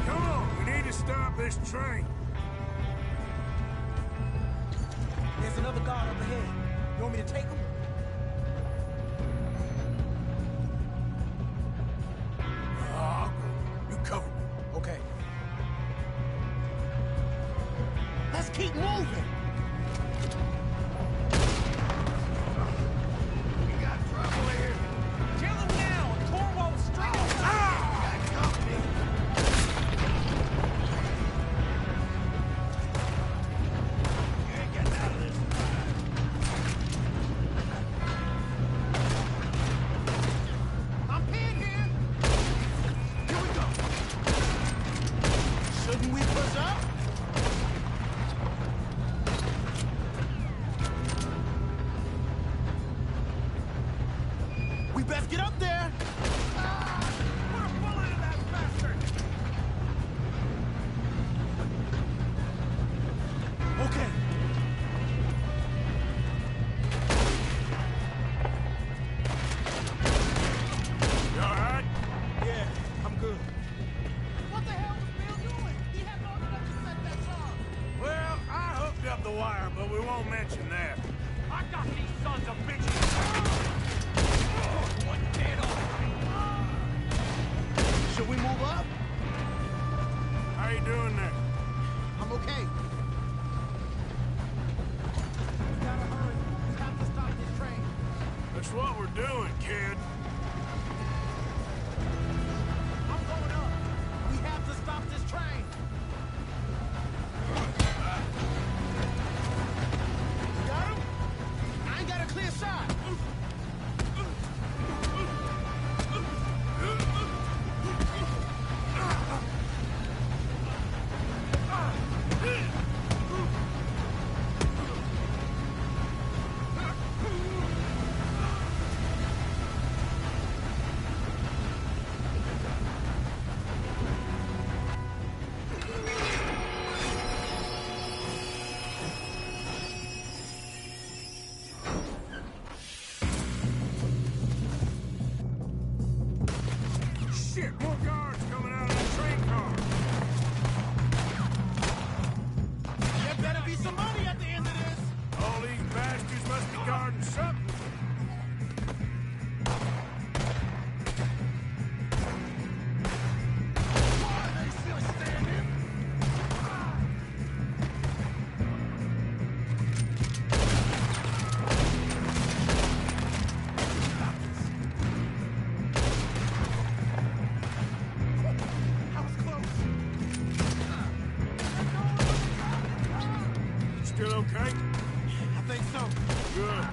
Come on, we need to stop this train. There's another guard up ahead. You want me to take him? I'll go. You cover me. Okay. Let's keep moving. We got trouble here. Kill him now. Torwald's straight up. Got company. You ain't getting out of this alive. I'm pinned here. Here we go. Shouldn't we push up? the wire, but we won't mention that. I got these sons of bitches! One dead on. Should we move up? How you doing there? I'm okay. We gotta hurry. We have to stop this train. That's what we're doing, kid. I'm going up. We have to stop this train. Got him? I ain't got a clear shot. Shit, more guards coming out of the train car. There better be some money at the end of this. All these bastards must be guarding something. Why are they still standing? That was close. Still okay? I think so. Good.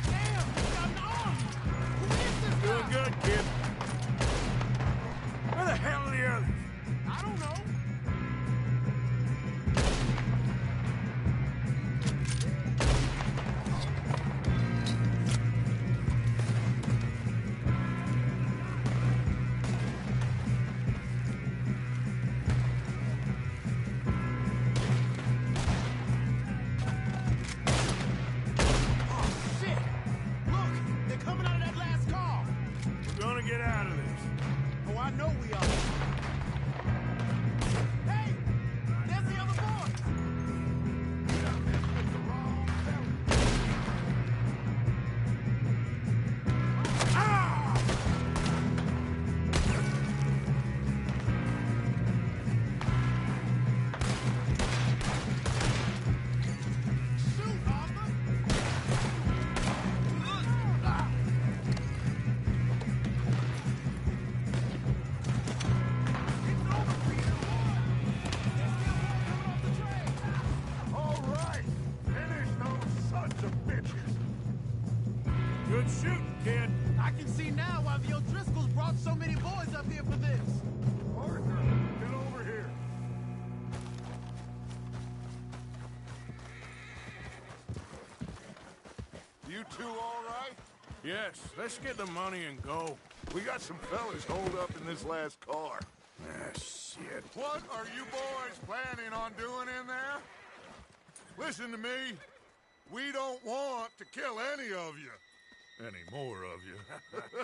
Damn, he's got an arm. Who is this Doing guy? good, kid. Where the hell are the others? I don't know. Oh, shit! Look, they're coming out of that last car. We're gonna get out of this. Oh, I know we are. Hey! There's the other boys! Ah! Shoot, Arthur! Ah! All right. Finish those sons of bitches. Good shooting, kid. I can see now why the O'Driscolls brought so many boys up here for this. Arthur, get over here. You two all right? Yes, let's get the money and go. We got some fellas holed up in this last car. Ah, shit. What are you boys planning on doing in there? Listen to me. We don't want to kill any of you. Any more of you.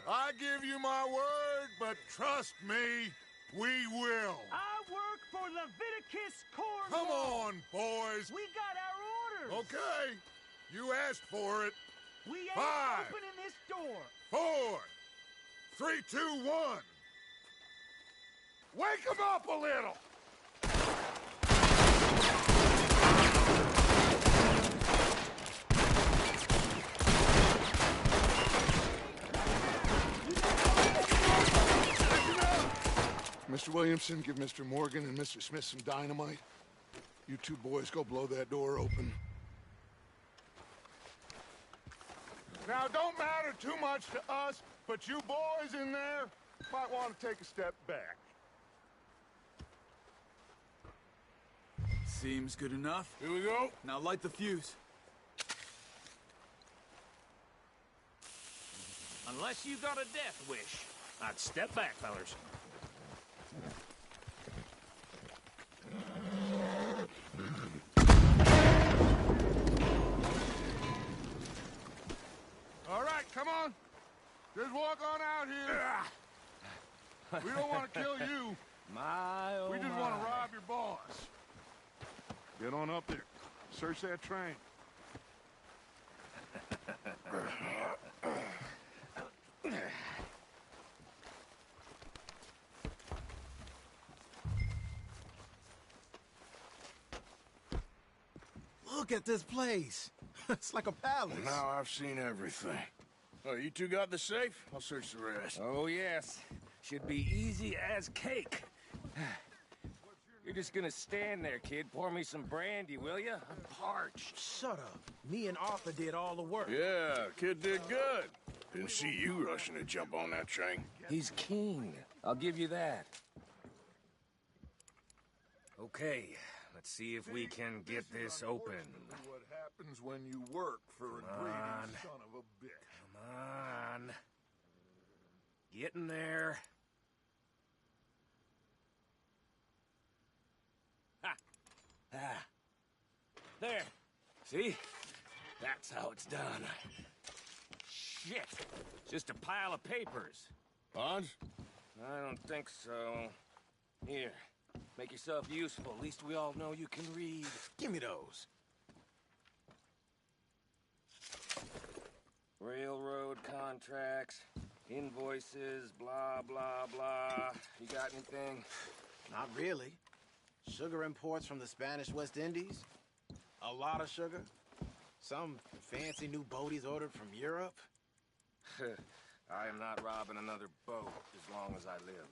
I give you my word, but trust me, we will. I work for Leviticus Corps. Come on, boys. We got our orders. Okay. You asked for it. We ain't 5, opening this door. 4, 3, 2, 1. Wake them up a little. Mr. Williamson, give Mr. Morgan and Mr. Smith some dynamite. You two boys go blow that door open. Now, don't matter too much to us, but you boys in there might want to take a step back. Seems good enough. Here we go. Now light the fuse. Unless you got a death wish, I'd step back, fellers. All right, come on. Just walk on out here. We don't want to kill you. My, oh We just my. want to rob your boss. Get on up there. Search that train. Look at this place. It's like a palace. Now I've seen everything. Oh, you two got the safe? I'll search the rest. Oh, yes. Should be easy as cake. You're just gonna stand there, kid. Pour me some brandy, will you? I'm parched. Shut up. Me and Arthur did all the work. Yeah, kid did good. Didn't see you rushing to jump on that train. He's keen. I'll give you that. Okay, let's see if we can get this open. What happens when you work for a greedy son of a bitch? Come on. Getting there. Ha! Ah. There. See? That's how it's done. Shit. Just a pile of papers. Bonds? I don't think so. Here. Make yourself useful. At least we all know you can read. Give me those. Railroad contracts, invoices, blah, blah, blah. You got anything? Not really. Sugar imports from the Spanish West Indies. A lot of sugar. Some fancy new boat he's ordered from Europe. I am not robbing another boat as long as I live.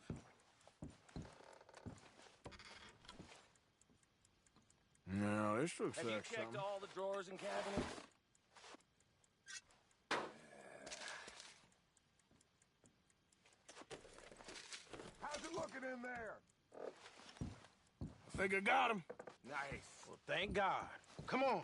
No, this looks Have you like checked something. all the drawers and cabinets? How's it looking in there? I think I got him. Nice. Well, thank God. Come on.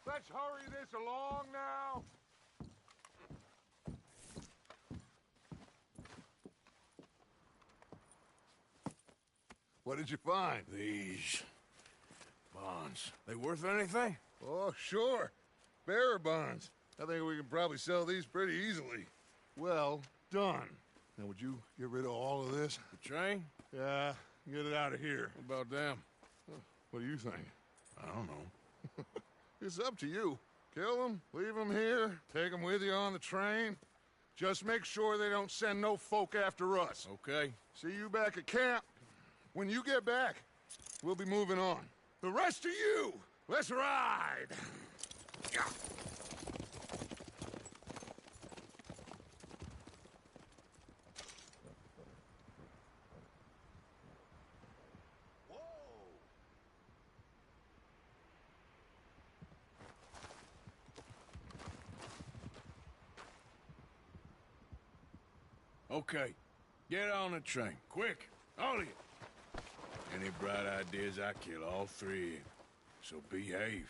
Let's hurry this along now. What did you find? These bonds. They worth anything? Oh, sure. Bearer bonds. I think we can probably sell these pretty easily. Well done. Now, would you get rid of all of this? The train? Yeah, get it out of here. What about them? What do you think? I don't know. It's up to you. Kill them, leave them here, take them with you on the train. Just make sure they don't send no folk after us. Okay. See you back at camp. When you get back, we'll be moving on. The rest of you, let's ride! Okay. Get on the train. Quick. All of you. Any bright ideas, I kill all three of you. So behave.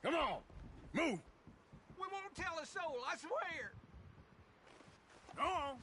Come on! Move! We won't tell a soul, I swear. Go on!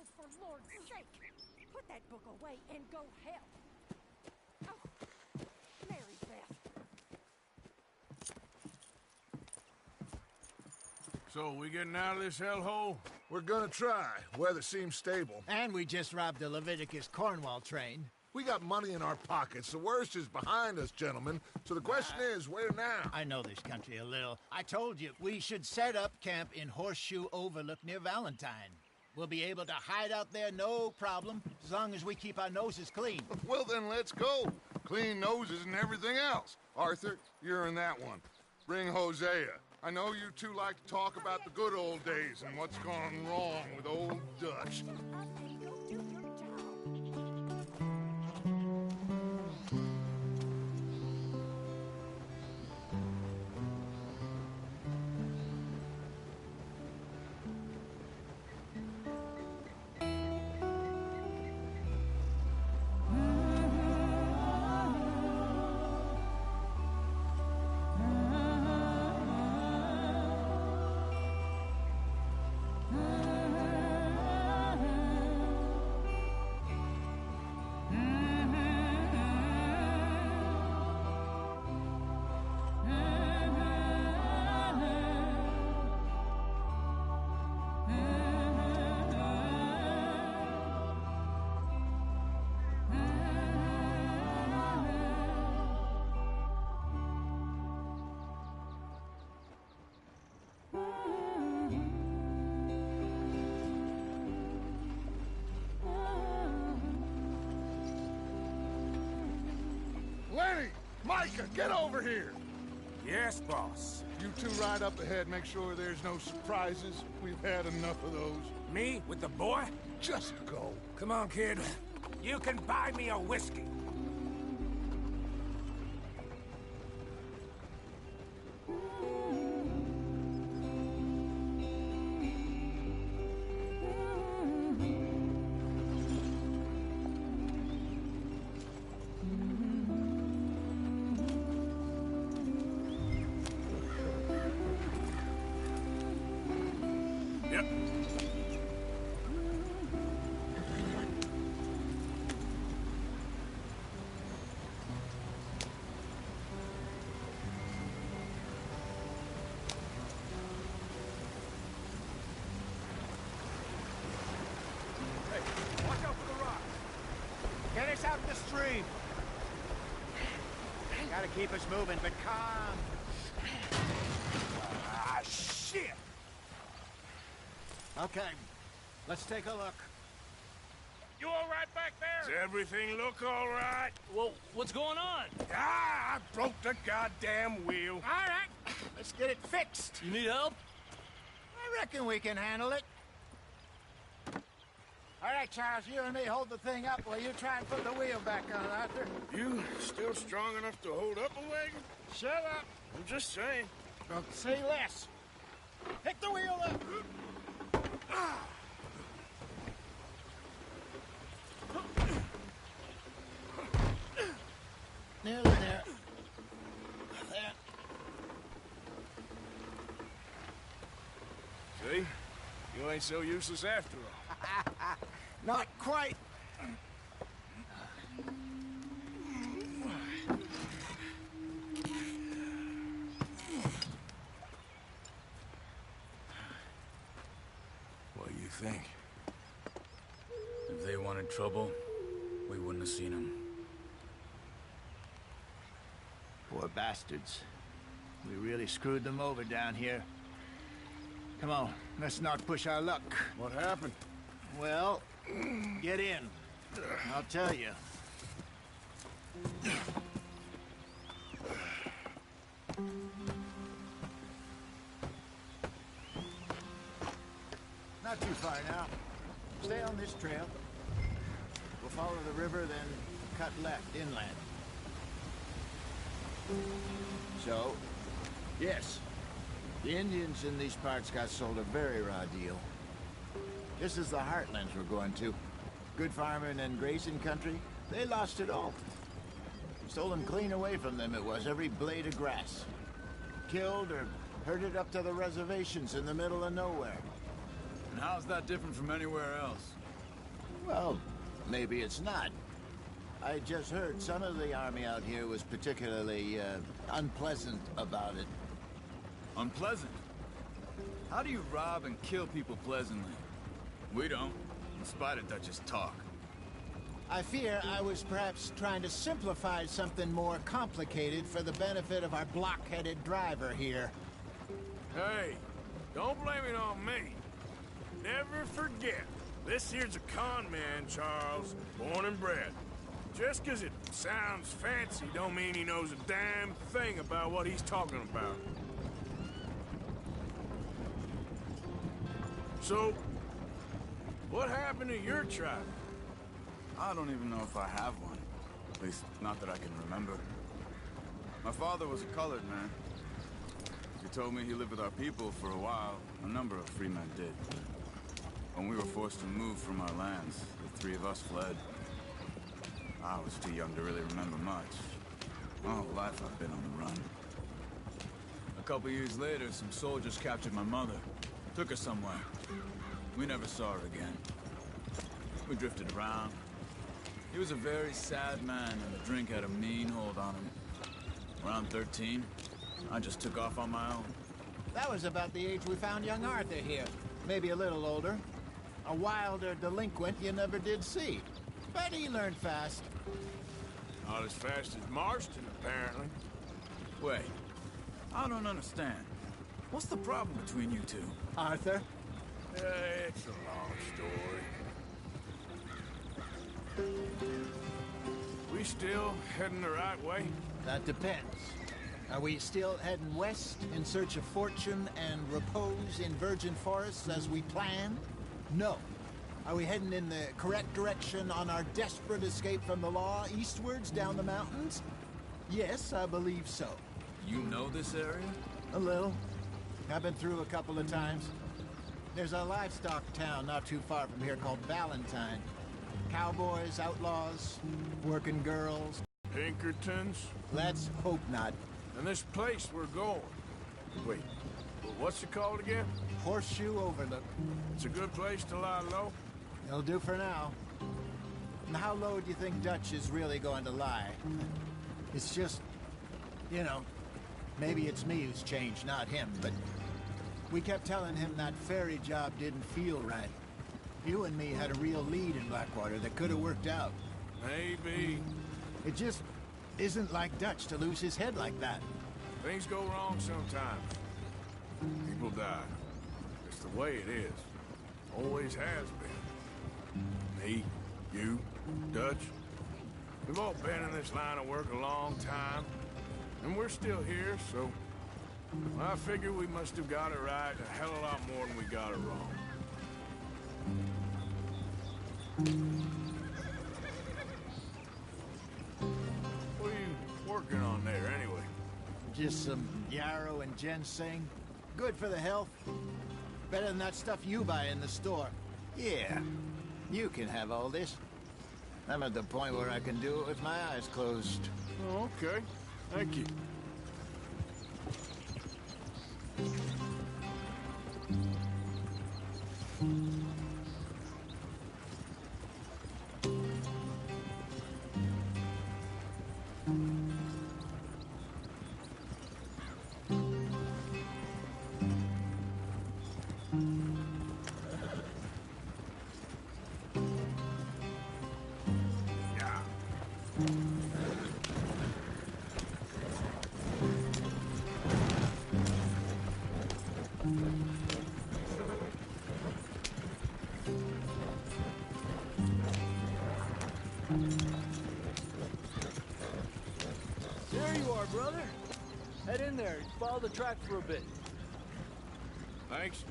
Oh, for Lord's sake, put that book away and go help. Oh, now So, we getting out of this hellhole? We're gonna try. Weather seems stable. And we just robbed the Leviticus Cornwall train. We got money in our pockets. The worst is behind us, gentlemen. So the question is, where now? I know this country a little. I told you, we should set up camp in Horseshoe Overlook near Valentine. We'll be able to hide out there, no problem, as long as we keep our noses clean. Well, then let's go. Clean noses and everything else. Arthur, you're in that one. Bring Hosea. I know you two like to talk about the good old days and what's gone wrong with old Dutch. Lenny! Micah, get over here! Yes, boss. You two ride up ahead, make sure there's no surprises. We've had enough of those. Me with the boy? Just go. Come on, kid. You can buy me a whiskey. Get us out the stream. Gotta keep us moving, but calm. Ah, shit! Okay, let's take a look. You all right back there? Does everything look all right? Well, what's going on? Ah, I broke the goddamn wheel. All right, let's get it fixed. You need help? I reckon we can handle it. All right, Charles, you and me hold the thing up while you try and put the wheel back on, Arthur. You still strong enough to hold up a wagon? Shut up. I'm just saying. Don't say less. Pick the wheel up. Nearly there. There. See? You ain't so useless after all. Not quite. What do you think? If they wanted trouble, we wouldn't have seen them. Poor bastards. We really screwed them over down here. Come on, let's not push our luck. What happened? Well, get in. I'll tell you. Not too far now. Stay on this trail. We'll follow the river, then cut left inland. So, yes, the Indians in these parts got sold a very raw deal. This is the heartlands we're going to. Good farming and grazing country, they lost it all. Stolen clean away from them it was, every blade of grass. Killed or herded up to the reservations in the middle of nowhere. And how's that different from anywhere else? Well, maybe it's not. I just heard some of the army out here was particularly, unpleasant about it. Unpleasant? How do you rob and kill people pleasantly? We don't, in spite of Dutch's talk. I fear I was perhaps trying to simplify something more complicated for the benefit of our block-headed driver here. Hey, don't blame it on me. Never forget, this here's a con man, Charles, born and bred. Just 'cause it sounds fancy don't mean he knows a damn thing about what he's talking about. So, what happened to your tribe? I don't even know if I have one. At least, not that I can remember. My father was a colored man. He told me he lived with our people for a while. A number of free men did. When we were forced to move from our lands, the three of us fled. I was too young to really remember much. My whole life I've been on the run. A couple years later, some soldiers captured my mother. Took her somewhere. We never saw her again. We drifted around. He was a very sad man, and the drink had a mean hold on him. Around 13, I just took off on my own. That was about the age we found young Arthur here. Maybe a little older. A wilder delinquent you never did see. But he learned fast. Not as fast as Marston, apparently. Wait, I don't understand. What's the problem between you two? Arthur? It's a long story. We still heading the right way? That depends. Are we still heading west in search of fortune and repose in virgin forests as we planned? No. Are we heading in the correct direction on our desperate escape from the law eastwards down the mountains? Yes, I believe so. You know this area? A little. I've been through a couple of times. There's a livestock town not too far from here called Valentine. Cowboys, outlaws, working girls. Pinkertons? Let's hope not. And this place we're going. Wait, what's it called again? Horseshoe Overlook. It's a good place to lie low? It'll do for now. And how low do you think Dutch is really going to lie? It's just, you know, maybe it's me who's changed, not him, but we kept telling him that ferry job didn't feel right. You and me had a real lead in Blackwater that could have worked out. Maybe. It just isn't like Dutch to lose his head like that. Things go wrong sometimes. People die. It's the way it is. Always has been. Me, you, Dutch. We've all been in this line of work a long time. And we're still here, so I figure we must have got it right a hell of a lot more than we got it wrong. What are you working on there, anyway? Just some yarrow and ginseng. Good for the health. Better than that stuff you buy in the store. Yeah, you can have all this. I'm at the point where I can do it with my eyes closed. Oh, okay. Thank you. There you are, brother. Head in there and follow the track for a bit. Thanks.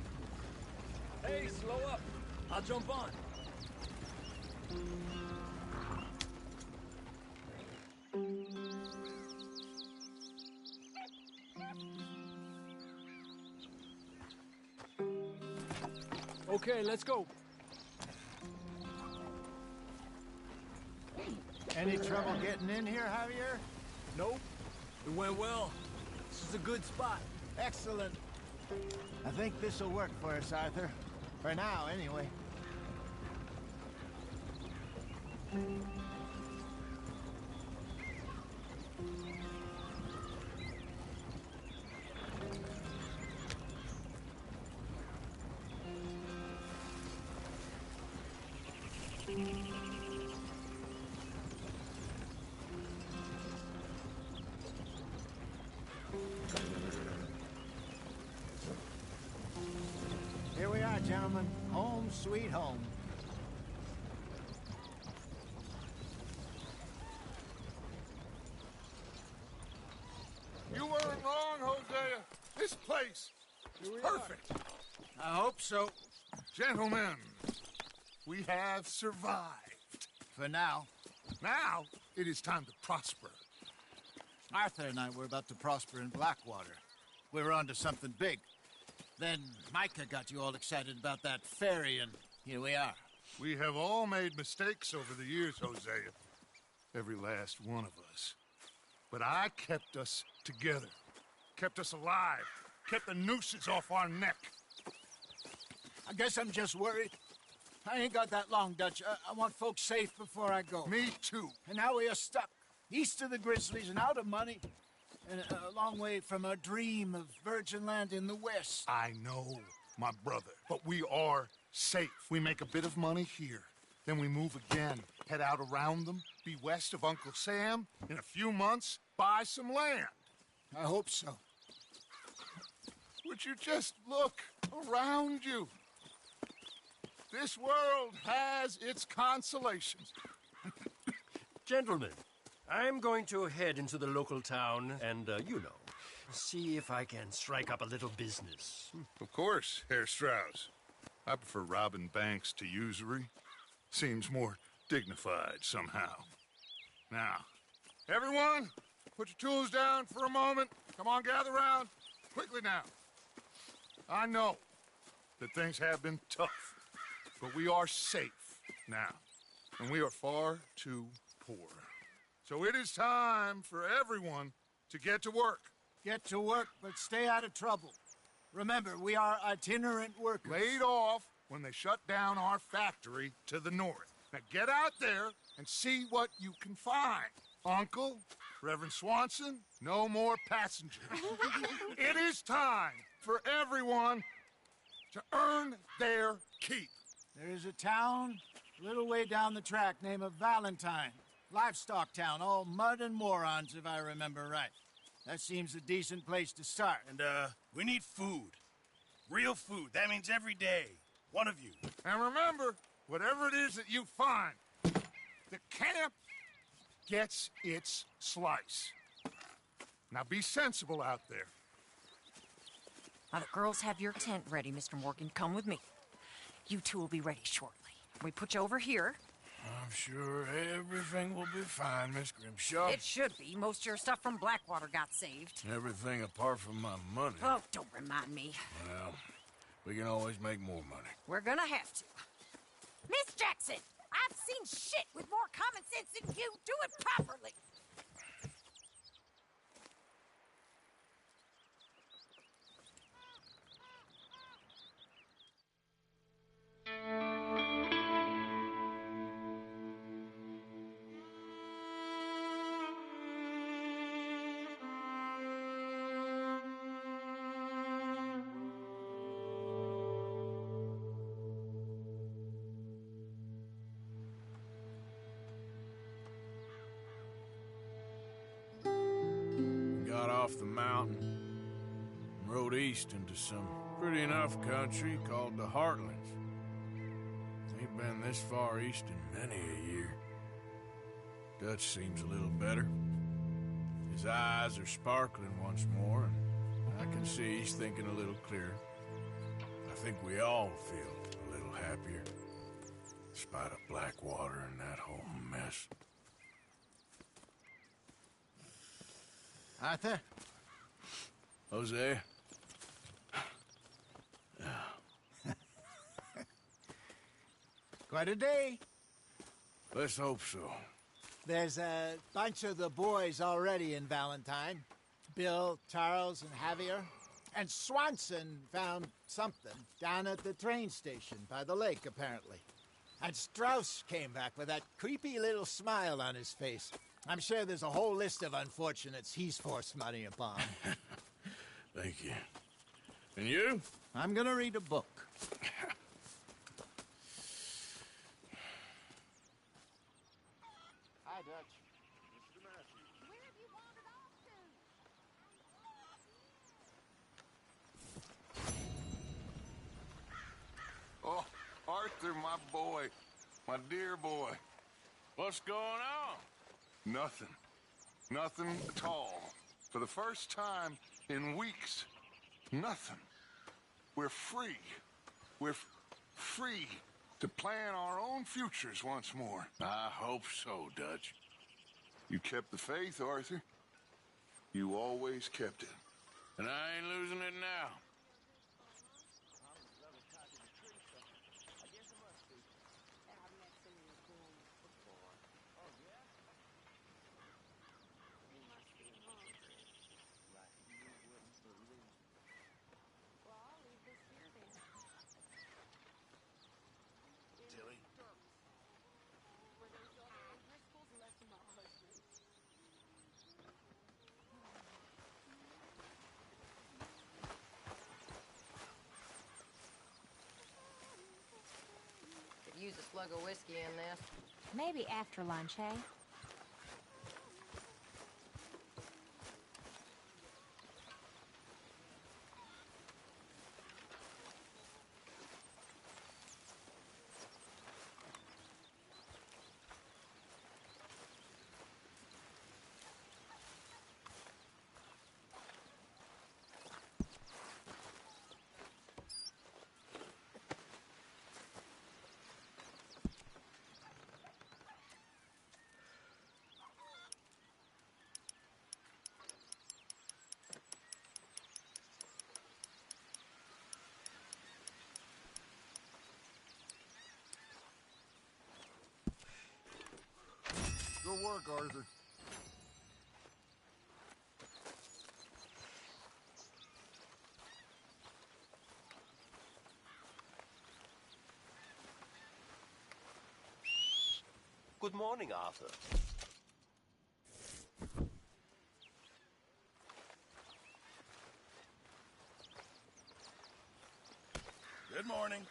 Hey, slow up. I'll jump on. Okay, let's go. Any trouble getting in here, Javier? Nope. It went well. This is a good spot. Excellent. I think this'll work for us, Arthur. For now, anyway. Home sweet home. You weren't wrong, Hosea. This place is perfect. I hope so. Gentlemen, we have survived. For now. Now, it is time to prosper. Arthur and I were about to prosper in Blackwater. We were onto something big. Then Micah got you all excited about that ferry, and here we are. We have all made mistakes over the years, Hosea. Every last one of us. But I kept us together. Kept us alive. Kept the nooses off our neck. I guess I'm just worried. I ain't got that long, Dutch. I want folks safe before I go. Me too. And now we are stuck. East of the Grizzlies and out of money. And a long way from our dream of virgin land in the west. I know, my brother. But we are safe. We make a bit of money here. Then we move again. Head out around them. Be west of Uncle Sam. In a few months, buy some land. I hope so. Would you just look around you? This world has its consolations. Gentlemen, I'm going to head into the local town and, see if I can strike up a little business. Of course, Herr Strauss. I prefer robbing banks to usury. Seems more dignified somehow. Now, everyone, put your tools down for a moment. Come on, gather round. Quickly now. I know that things have been tough, but we are safe now, and we are far too poor. So it is time for everyone to get to work. Get to work, but stay out of trouble. Remember, we are itinerant workers. Laid off when they shut down our factory to the north. Now get out there and see what you can find. Uncle, Reverend Swanson, no more passengers. It is time for everyone to earn their keep. There is a town a little way down the track named Valentine. Livestock town, all mud and morons, if I remember right. That seems a decent place to start. And, we need food. Real food. That means every day. One of you. And remember, whatever it is that you find, the camp gets its slice. Now be sensible out there. Now, the girls have your tent ready, Mr. Morgan. Come with me. You two will be ready shortly. We put you over here. I'm sure everything will be fine, Miss Grimshaw. It should be. Most of your stuff from Blackwater got saved. Everything apart from my money. Oh, don't remind me. Well, we can always make more money. We're gonna have to. Miss Jackson, I've seen shit with more common sense than you. Do it properly. Got off the mountain and rode east into some pretty enough country called the Heartlands. Ain't been this far east in many a year. Dutch seems a little better. His eyes are sparkling once more, and I can see he's thinking a little clearer. I think we all feel a little happier, in spite of Blackwater and that whole mess. Arthur? Jose? Quite a day. Let's hope so. There's a bunch of the boys already in Valentine. Bill, Charles, and Javier. And Swanson found something down at the train station by the lake, apparently. And Strauss came back with that creepy little smile on his face. I'm sure there's a whole list of unfortunates he's forced money upon. Thank you. And you? I'm gonna read a book. Hi, Dutch. Mr. Matthews. Where have you wandered off to? Oh, Arthur, my boy. My dear boy. What's going on? Nothing. Nothing at all. For the first time in weeks. Nothing. We're free. We're free to plan our own futures once more. I hope so, Dutch. You kept the faith, Arthur. You always kept it. And I ain't losing it now. Tilly. Could use a slug of whiskey in this. Maybe after lunch, hey? Good work, Arthur. Good morning, Arthur. Good morning.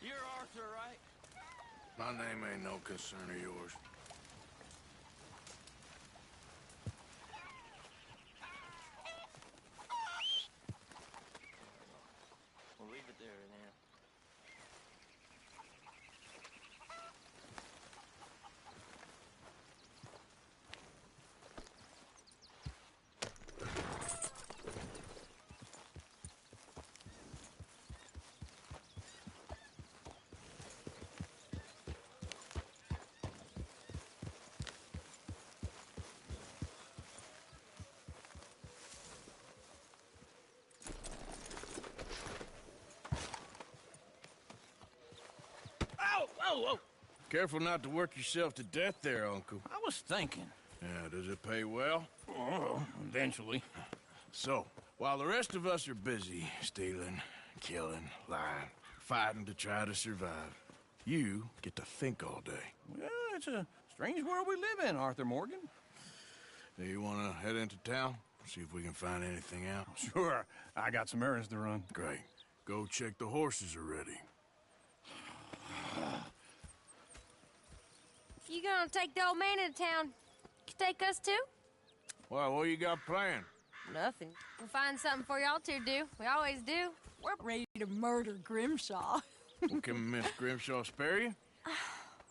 You're Arthur, right? My name ain't no concern of yours. We'll leave it there now. Whoa! Careful not to work yourself to death there, Uncle. I was thinking. Yeah, does it pay well? Oh, eventually. So, while the rest of us are busy stealing, killing, lying, fighting to try to survive, you get to think all day. Well, it's a strange world we live in, Arthur Morgan. Do you want to head into town? See if we can find anything out? Sure. I got some errands to run. Great. Go check the horses are ready. You gonna take the old man into town? You take us too? Well, what you got planned? Nothing. We'll find something for y'all to do. We always do. We're ready to murder Grimshaw. Well, can Miss Grimshaw spare you?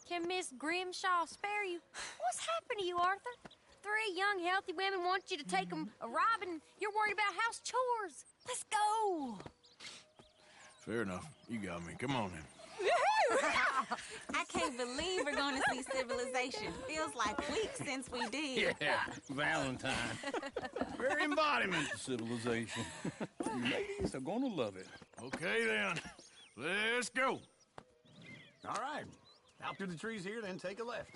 Can Miss Grimshaw spare you? What's happened to you, Arthur? three young, healthy women want you to take them a robbing. You're worried about house chores. Let's go. Fair enough. You got me. Come on then. I can't believe we're going to see civilization. Feels like weeks since we did. Yeah, Valentine. Very embodiment of civilization. You ladies are gonna love it. Okay, then. Let's go. All right. Out through the trees here, then take a left.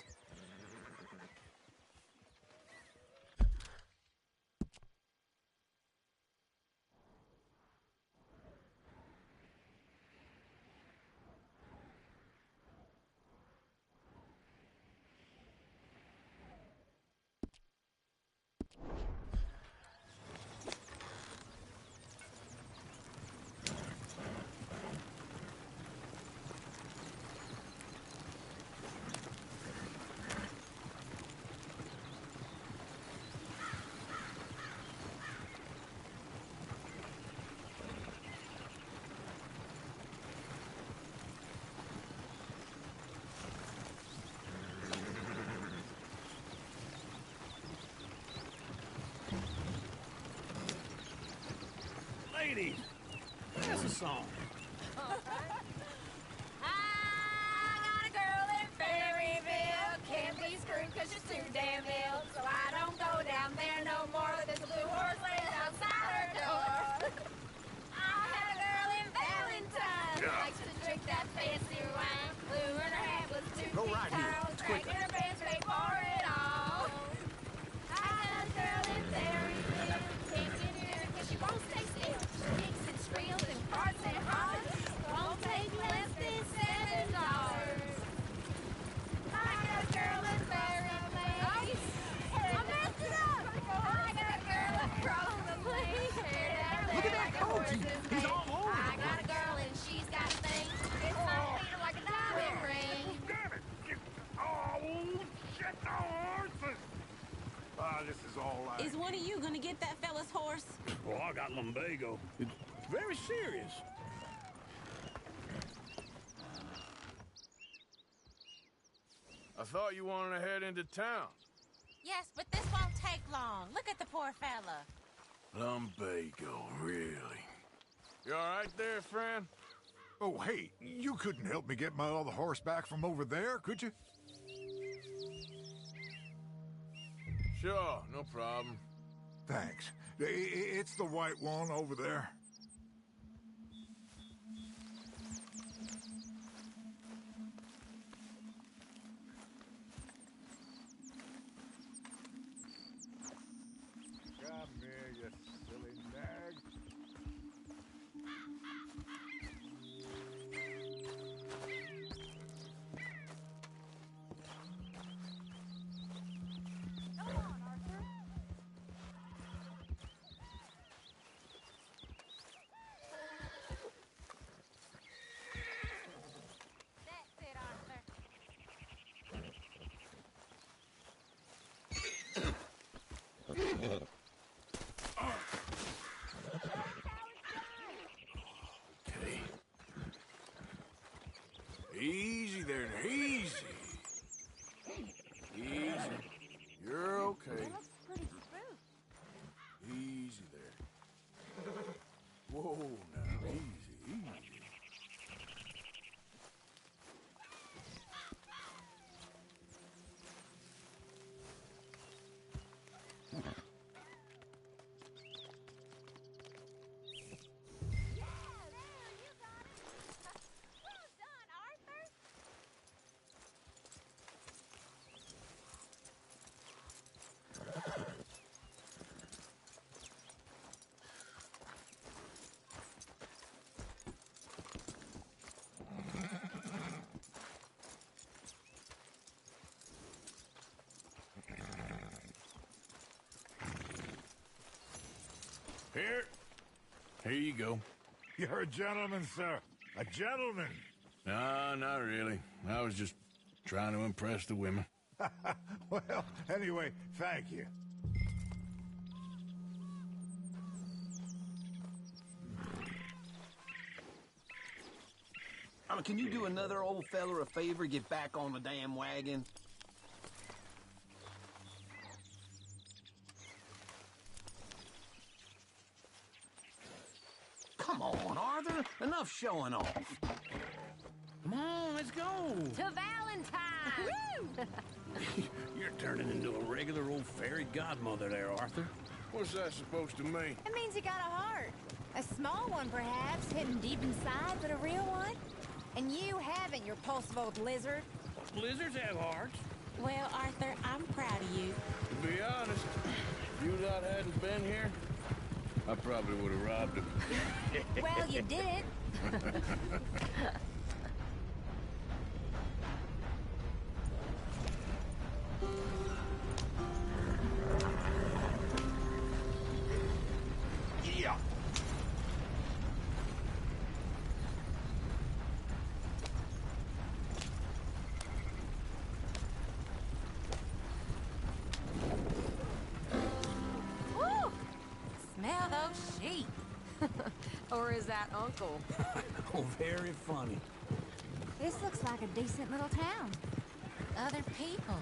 Ladies, that's a song. I got a girl in Ferryville. Can't be screwed 'cause she's too damn ill. So I don't go down there no more. There's a blue horse laying outside her door. I had a girl in Valentine. Likes to drink that fancy wine. Blue in her hat was 2 Go feet right here. tall. It's quicker. Dragging her pants straight for it all. I had a girl in Ferryville. Can't get near her 'cause she won't stay still. She kicks and squeals and farts and hollers. Won't take less than $7. I got a girl in Ferryville. I messed it up. I got a girl across the place. Look at that coach. He's all over I the got a girl and she's got a thing. It's my feet like a diamond ring. Damn it! Oh, shit, the horses! Ah, this is all right. Is one of you going to get that fella's horse? Oh, I got lumbago. It's very serious. I thought you wanted to head into town. Yes, but this won't take long. Look at the poor fella. Lumbago, really? You all right there, friend? Oh, hey, you couldn't help me get my other horse back from over there, could you? Sure, no problem. Thanks. It's the white one over there. Come here, you silly nag. That's it, Arthur. Okay. Easy there, easy. Easy. You're okay. Looks pretty smooth. Easy there. Whoa, now, easy, easy. Well done, Arthur. Here you go. You're a gentleman, sir. A gentleman. No, not really. I was just trying to impress the women. Well, anyway, thank you. Can you do another old fella a favor? Get back on the damn wagon. showing off. Come on, let's go. To Valentine! You're turning into a regular old fairy godmother there, Arthur. What's that supposed to mean? It means you got a heart. A small one, perhaps, hidden deep inside, but a real one. And you haven't, you repulsive old lizard. Lizards have hearts. Well, Arthur, I'm proud of you. To be honest, if you lot hadn't been here, I probably would have robbed him. Well, you did. Yeah. Woo! Smell those sheep. Or is that Uncle? Oh, very funny. This looks like a decent little town. Other people.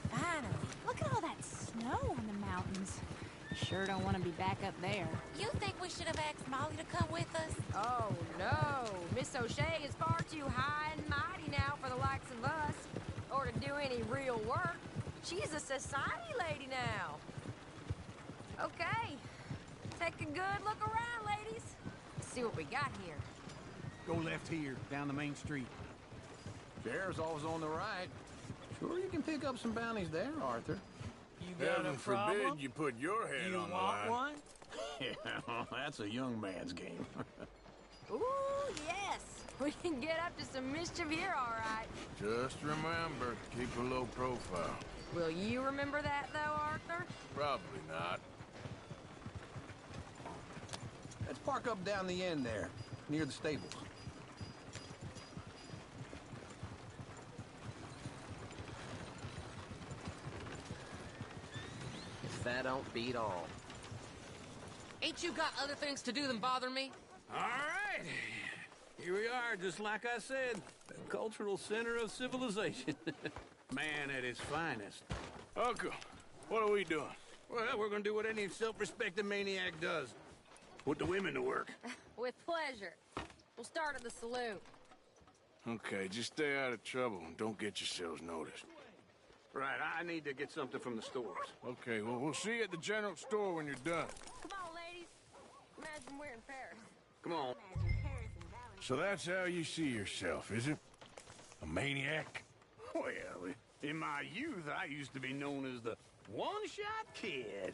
Finally. Look at all that snow on the mountains. Sure don't want to be back up there. You think we should have asked Molly to come with us? Oh, no. Miss O'Shea is far too high and mighty now for the likes of us. Or to do any real work. She's a society lady now. Okay. Take a good look around, ladies. See what we got here. Go left here, down the main street. Sheriff's always on the right. Sure, you can pick up some bounties there, Arthur. You Heaven forbid you put your head You on the want line. one? Yeah, that's a young man's game. Ooh, yes. We can get up to some mischief here, all right. Just remember, keep a low profile. Will you remember that, though, Arthur? Probably not. Let's park up down the end there, near the stables. If that don't beat all. Ain't you got other things to do than bother me? All right. Here we are, just like I said. The cultural center of civilization. Man at his finest. Uncle, what are we doing? Well, we're gonna do what any self-respecting maniac does. Put the women to work. With pleasure. We'll start at the saloon. Okay, just stay out of trouble and don't get yourselves noticed. Right, I need to get something from the stores. Okay, well, we'll see you at the general store when you're done. Come on, ladies. Imagine we're in Paris. Come on. So that's how you see yourself, is it? A maniac? Well, in my youth, I used to be known as the one-shot kid.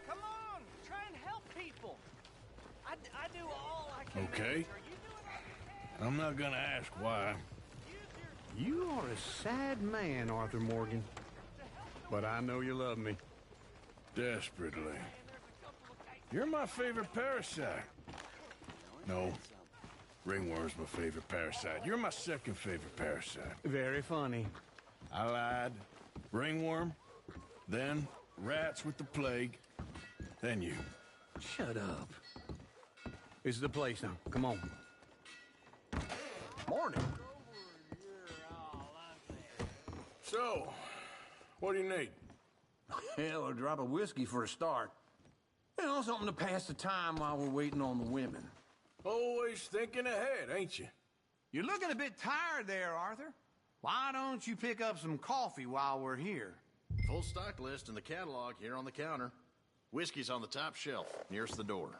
Come on, try and help people. I do all I can. Okay. I'm not gonna ask why. You are a sad man, Arthur Morgan. But I know you love me. Desperately. You're my favorite parasite. No. Ringworm's my favorite parasite. You're my second favorite parasite. Very funny. I lied. Ringworm, then rats with the plague, then you. Shut up. This is the place now. Come on. Morning. So, what do you need? Hell, a drop of whiskey for a start. You know, something to pass the time while we're waiting on the women. Always thinking ahead, ain't you? You're looking a bit tired there, Arthur. Why don't you pick up some coffee while we're here? Full stock list in the catalog here on the counter. Whiskey's on the top shelf, nearest the door.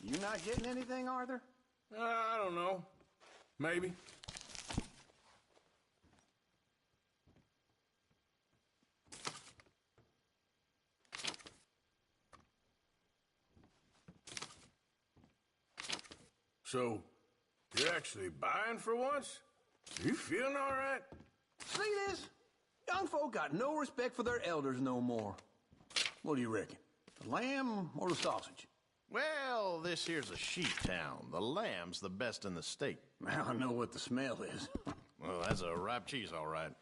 You not getting anything, Arthur? I don't know. Maybe. So, you're actually buying for once? You feeling all right? See this? Young folk got no respect for their elders no more. What do you reckon? The lamb or the sausage? Well, this here's a sheep town. The lamb's the best in the state. Now I know what the smell is. Well, that's a ripe cheese, all right.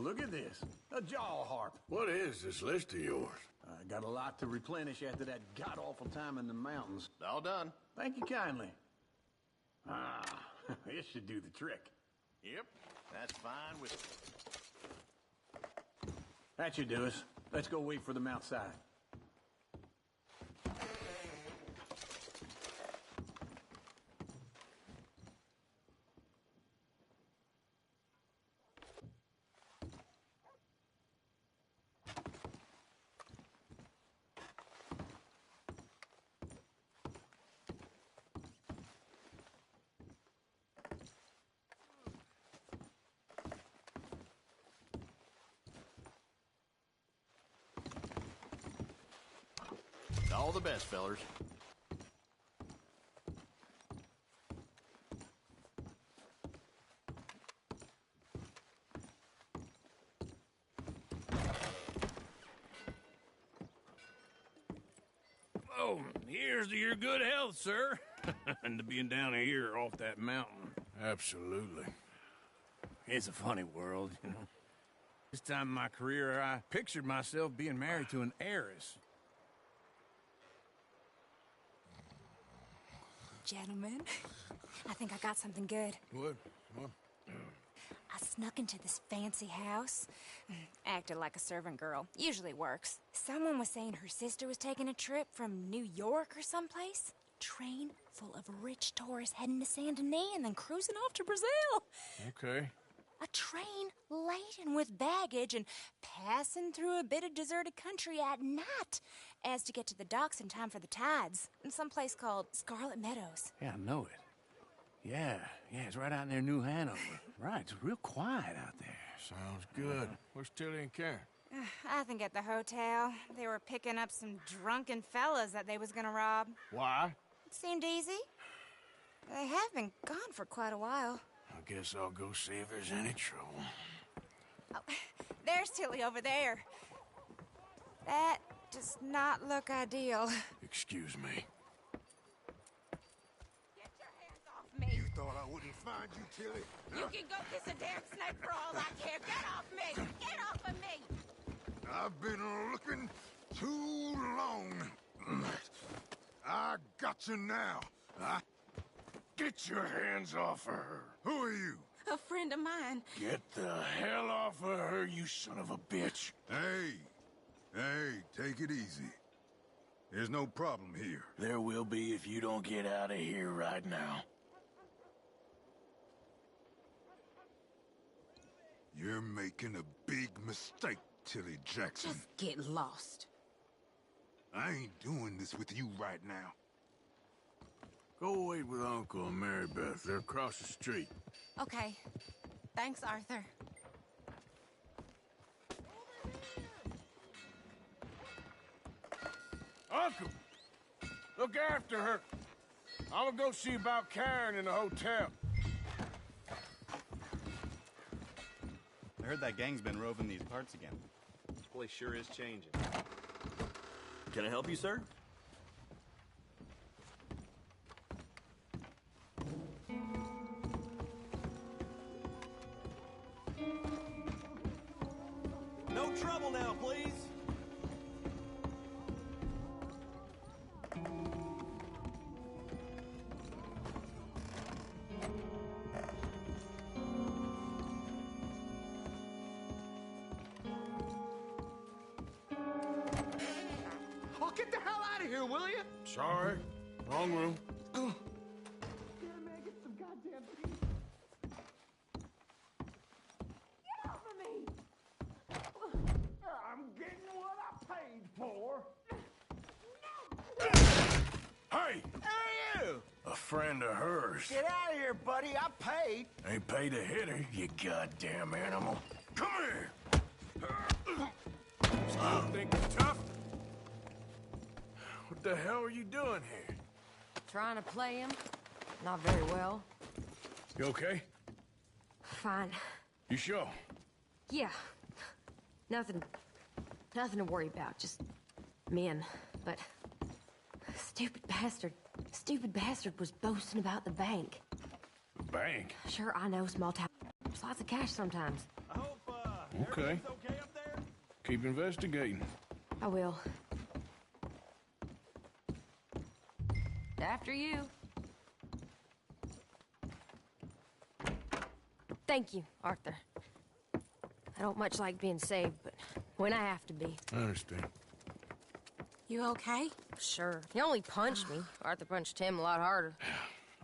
look at this. A jaw harp. What is this list of yours? I got a lot to replenish after that god-awful time in the mountains. All done. Thank you kindly. Ah, this should do the trick. Yep, that's fine with me. That should do us. Let's go wait for them outside. All the best, fellers. Oh, here's to your good health, sir. And to being down here off that mountain. Absolutely. It's a funny world, you know. This time in my career, I pictured myself being married to an heiress. Gentlemen, I think I got something good. What? What? I snuck into this fancy house. Acted like a servant girl. Usually works. Someone was saying her sister was taking a trip from New York or someplace. Train full of rich tourists heading to Saint Denis and then cruising off to Brazil. Okay. A train laden with baggage and passing through a bit of deserted country at night as to get to the docks in time for the tides in some place called Scarlet Meadows. Yeah, I know it. Yeah, it's right out near New Hanover. Right, it's real quiet out there. Sounds good. Where's Tilly and Karen? I think at the hotel. They were picking up some drunken fellas that they was gonna rob. Why? It seemed easy. They have been gone for quite a while. I guess I'll go see if there's any trouble. Oh, there's Tilly over there. That does not look ideal. Excuse me. Get your hands off me! You thought I wouldn't find you, Tilly? You can go kiss a damn snake for all I care. Get off me! Get off of me! I've been looking too long. I got you now. Get your hands off of her. Who are you? A friend of mine. Get the hell off of her, you son of a bitch. Hey, take it easy. There's no problem here. There will be if you don't get out of here right now. You're making a big mistake, Tilly Jackson. Just get lost. I ain't doing this with you right now. Go wait with Uncle and Mary Beth. They're across the street. Okay. Thanks, Arthur. Uncle! Look after her. I'm gonna go see about Karen in the hotel. I heard that gang's been roving these parts again. This place sure is changing. Can I help you, sir? No trouble now, please. Oh, get the hell out of here, will you? Sorry. Wrong room. I'm getting what I paid for. Hey! Hey, you! A friend of hers. Get out of here, buddy. I paid. Ain't paid to hit her, you goddamn animal. Come here! Still think you're tough? What the hell are you doing here? Trying to play him. Not very well. You okay? Fine. You sure? Yeah. Nothing to worry about. Just men. But stupid bastard was boasting about the bank. The bank? Sure, I know, small town. There's lots of cash sometimes. I hope Okay. Keep investigating. I will. After you. Thank you, Arthur. I don't much like being saved, but when I have to be. I understand. You okay? Sure. He only punched me. Arthur punched him a lot harder.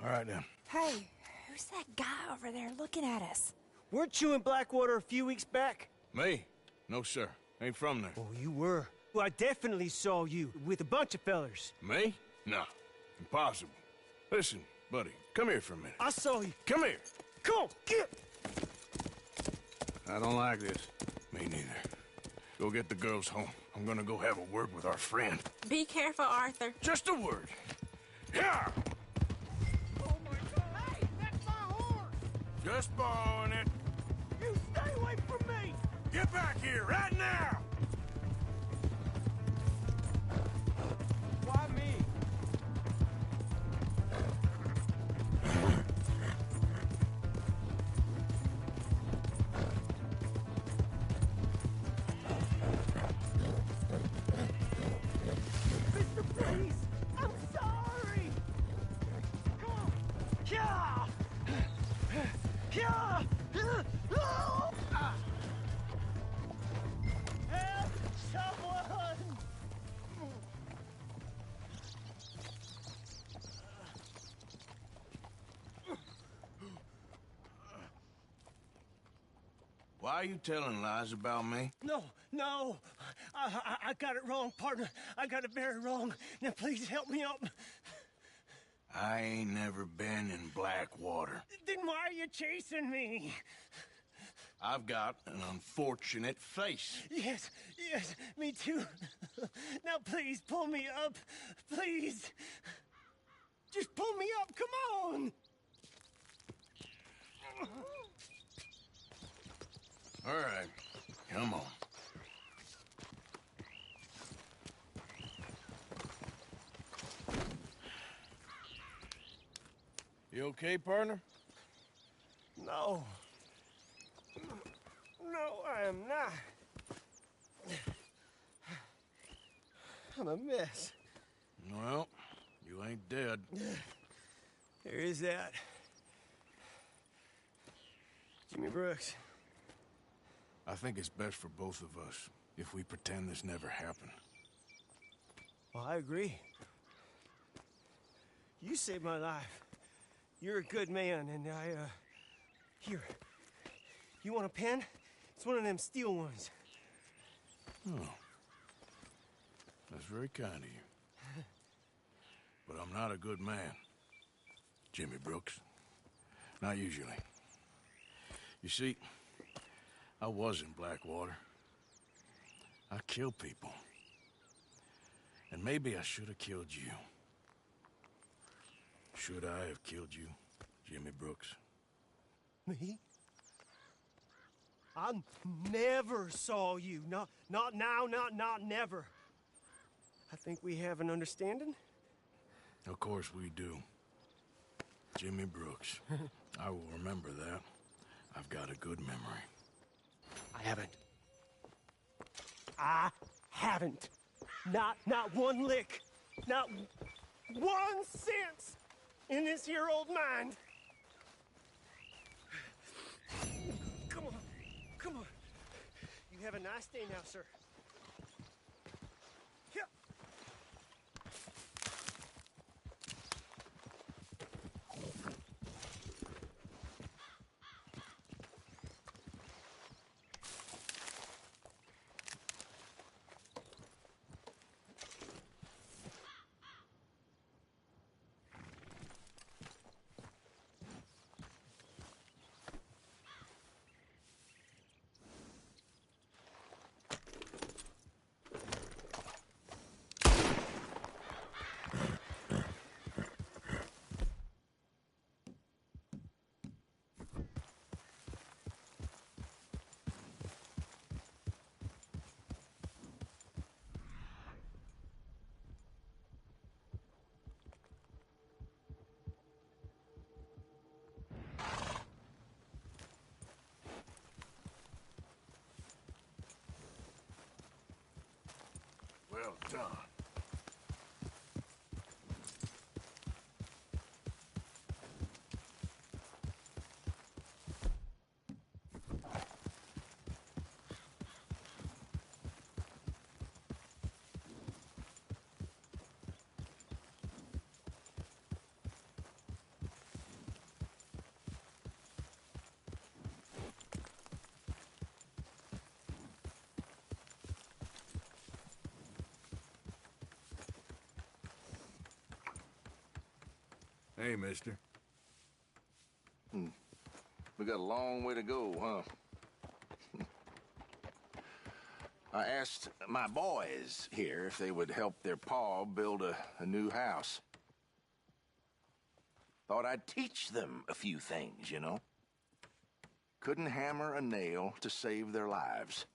All right, then. Hey, who's that guy over there looking at us? Weren't you in Blackwater a few weeks back? Me? No, sir. Ain't from there. Oh, you were. Well, I definitely saw you with a bunch of fellers. Me? No. Impossible. Listen, buddy, come here for a minute. I saw you. Come here. Come on, get! I don't like this. Me neither. Go get the girls home. I'm gonna go have a word with our friend. Be careful, Arthur. Just a word. Yeah! Oh my God! Hey, that's my horse! Just borrowing it. You stay away from me! Get back here, right now! Why me? Mister, please! I'm sorry! Come on! Yeah! Yeah! Oh! Help someone! Why are you telling lies about me? No, no. I got it wrong, partner. I got it very wrong. Now, please help me up. I ain't never been in Blackwater. Then why are you chasing me? I've got an unfortunate face. Yes, yes, me too. Now, please, pull me up. Please. Just pull me up. Come on. All right, come on. You okay, partner? No. No, I am not. I'm a mess. Well, you ain't dead. There is that. Jimmy Brooks. I think it's best for both of us if we pretend this never happened. Well, I agree. You saved my life. You're a good man, and here. You want a pen? It's one of them steel ones. Oh. That's very kind of you. But I'm not a good man, Jimmy Brooks. Not usually. You see, I was in Blackwater. I killed people. And maybe I should have killed you. Should I have killed you, Jimmy Brooks? Me? I never saw you. Not now, not never. I think we have an understanding. Of course we do. Jimmy Brooks. I will remember that. I've got a good memory. I haven't. Not one lick. Not 1 cent in this here old mind. Come on. Come on. You have a nice day now, sir. Yeah. Well done. Hey, mister. We got a long way to go, huh? I asked my boys here if they would help their pa build a new house. Thought I'd teach them a few things, you know? Couldn't hammer a nail to save their lives.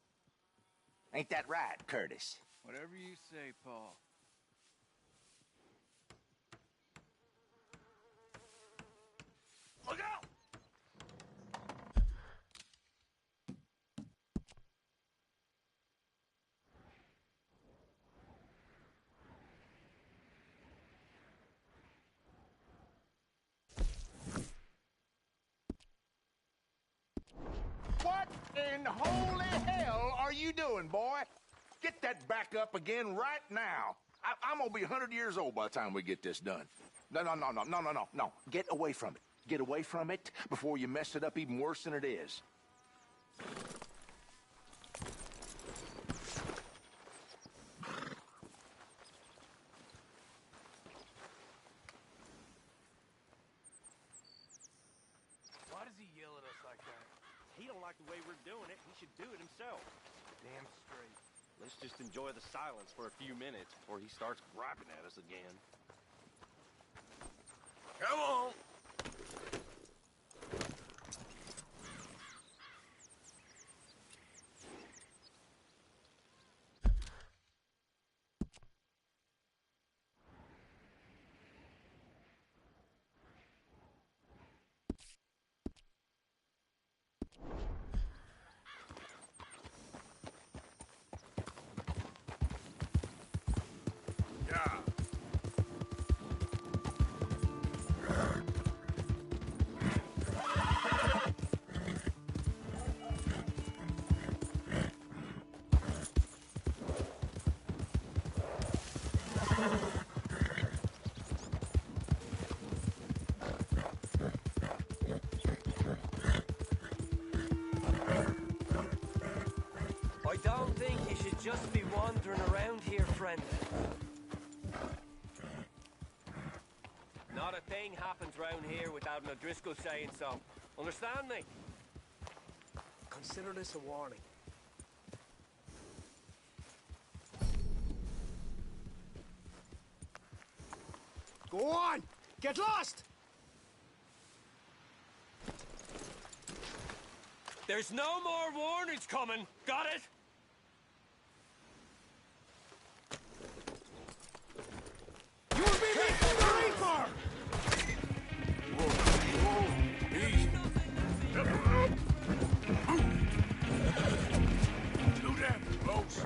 Ain't that right, Curtis? Whatever you say, Paul. Look out! What in holy hell are you doing, boy? Get that back up again right now. I'm gonna be 100 years old by the time we get this done. No. Get away from it. Get away from it before you mess it up even worse than it is. Why does he yell at us like that? He don't like the way we're doing it. He should do it himself. Damn straight. Let's just enjoy the silence for a few minutes before he starts griping at us again. Come on! I don't think you should just be wandering around here, friend. Not a thing happens round here without an O'Driscoll saying so. Understand me? Consider this a warning. Go on! Get lost! There's no more warnings coming. Got it? You'll be meeting the Reaper! Easy. Too damn close.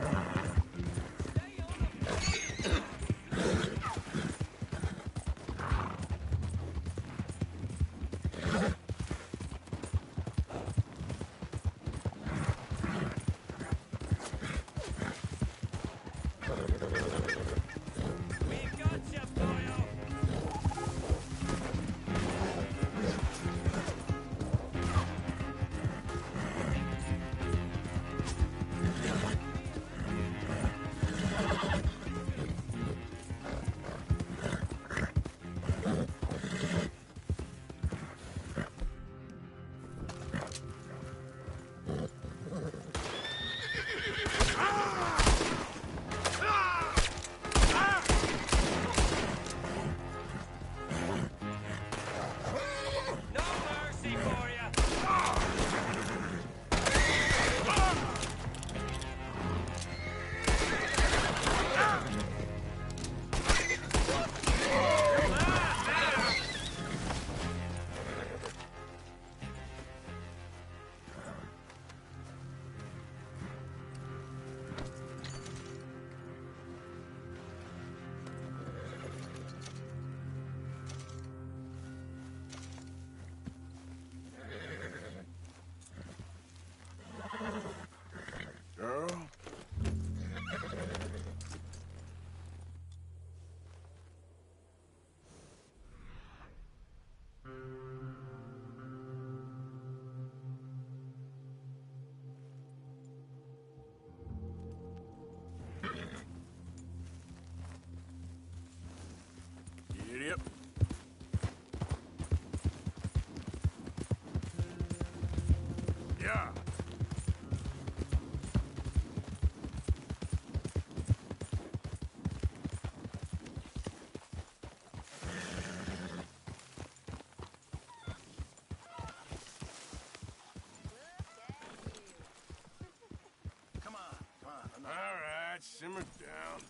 simmer down.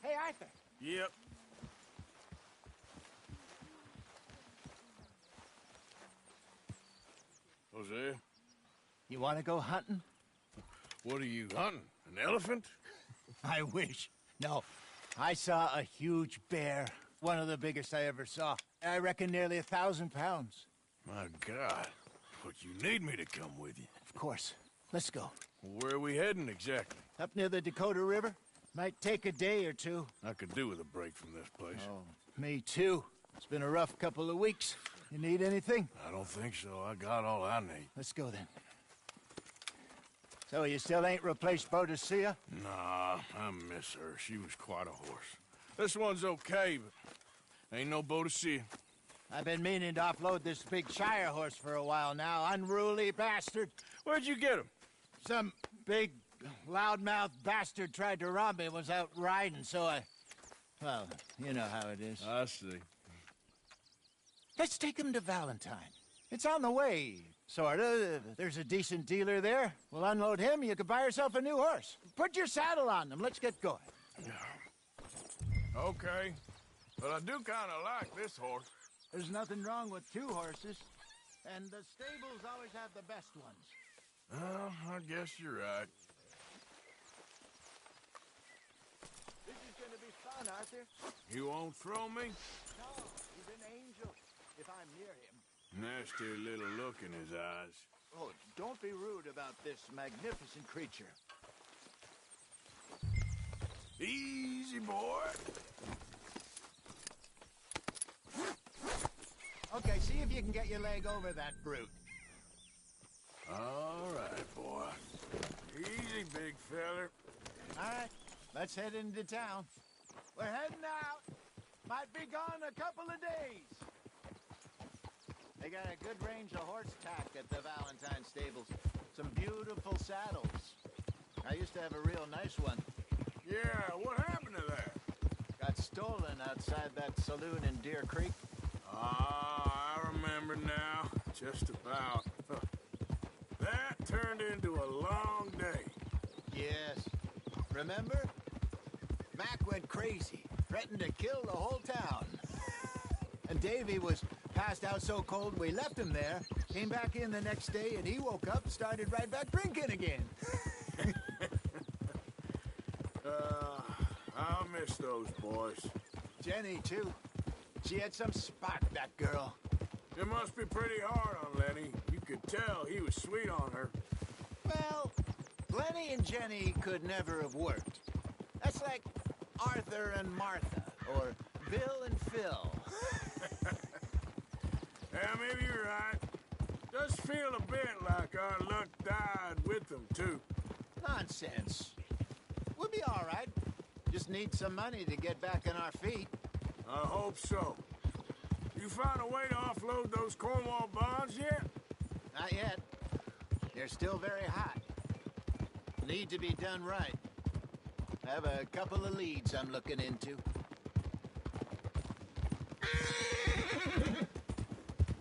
Hey, Arthur. Yep. Hosea, You want to go hunting? what are you hunting? An elephant? I wish. No. I saw a huge bear. One of the biggest I ever saw. I reckon nearly 1,000 pounds. My God. But you need me to come with you. Of course. Let's go. Where are we heading exactly? Up near the Dakota River. Might take a day or two. I could do with a break from this place. Oh, me too. It's been a rough couple of weeks. You need anything? I don't think so. I got all I need. Let's go then. So you still ain't replaced Boadicea? Nah, I miss her. She was quite a horse. This one's okay, but ain't no Boadicea. I've been meaning to offload this big Shire horse for a while now. Unruly bastard. Where'd you get him? Some big, loudmouth bastard tried to rob me and was out riding, so I... Well, you know how it is. I see. Let's take him to Valentine. It's on the way, sorta. There's a decent dealer there. We'll unload him, you could buy yourself a new horse. Put your saddle on them, let's get going. Okay, but I do kind of like this horse. There's nothing wrong with two horses, and the stables always have the best ones. Well, I guess you're right. This is gonna be fun, Arthur. You won't throw me? No, he's an angel, if I'm near him. Nasty little look in his eyes. Oh, don't be rude about this magnificent creature. Easy, boy. Okay, see if you can get your leg over that brute. All right, boy. Easy, big feller. All right, let's head into town. We're heading out. Might be gone a couple of days. They got a good range of horse tack at the Valentine stables. Some beautiful saddles. I used to have a real nice one. Yeah, what happened to that? Got stolen outside that saloon in Deer Creek. Ah, I remember now. Just about. That turned into a long day. Yes. Remember? Mac went crazy, threatened to kill the whole town. And Davy was passed out so cold we left him there, came back in the next day, and he woke up and started right back drinking again. I'll miss those boys. Jenny, too. She had some spot, that girl. It must be pretty hard on Lenny. You could tell he was sweet on her. Well, Lenny and Jenny could never have worked. That's like Arthur and Martha, or Bill and Phil. Yeah, maybe you're right. Does feel a bit like our luck died with them, too. Nonsense. We'll be all right. Just need some money to get back on our feet. I hope so. You found a way to offload those Cornwall bonds yet? Not yet. They're still very hot. Need to be done right. I have a couple of leads I'm looking into.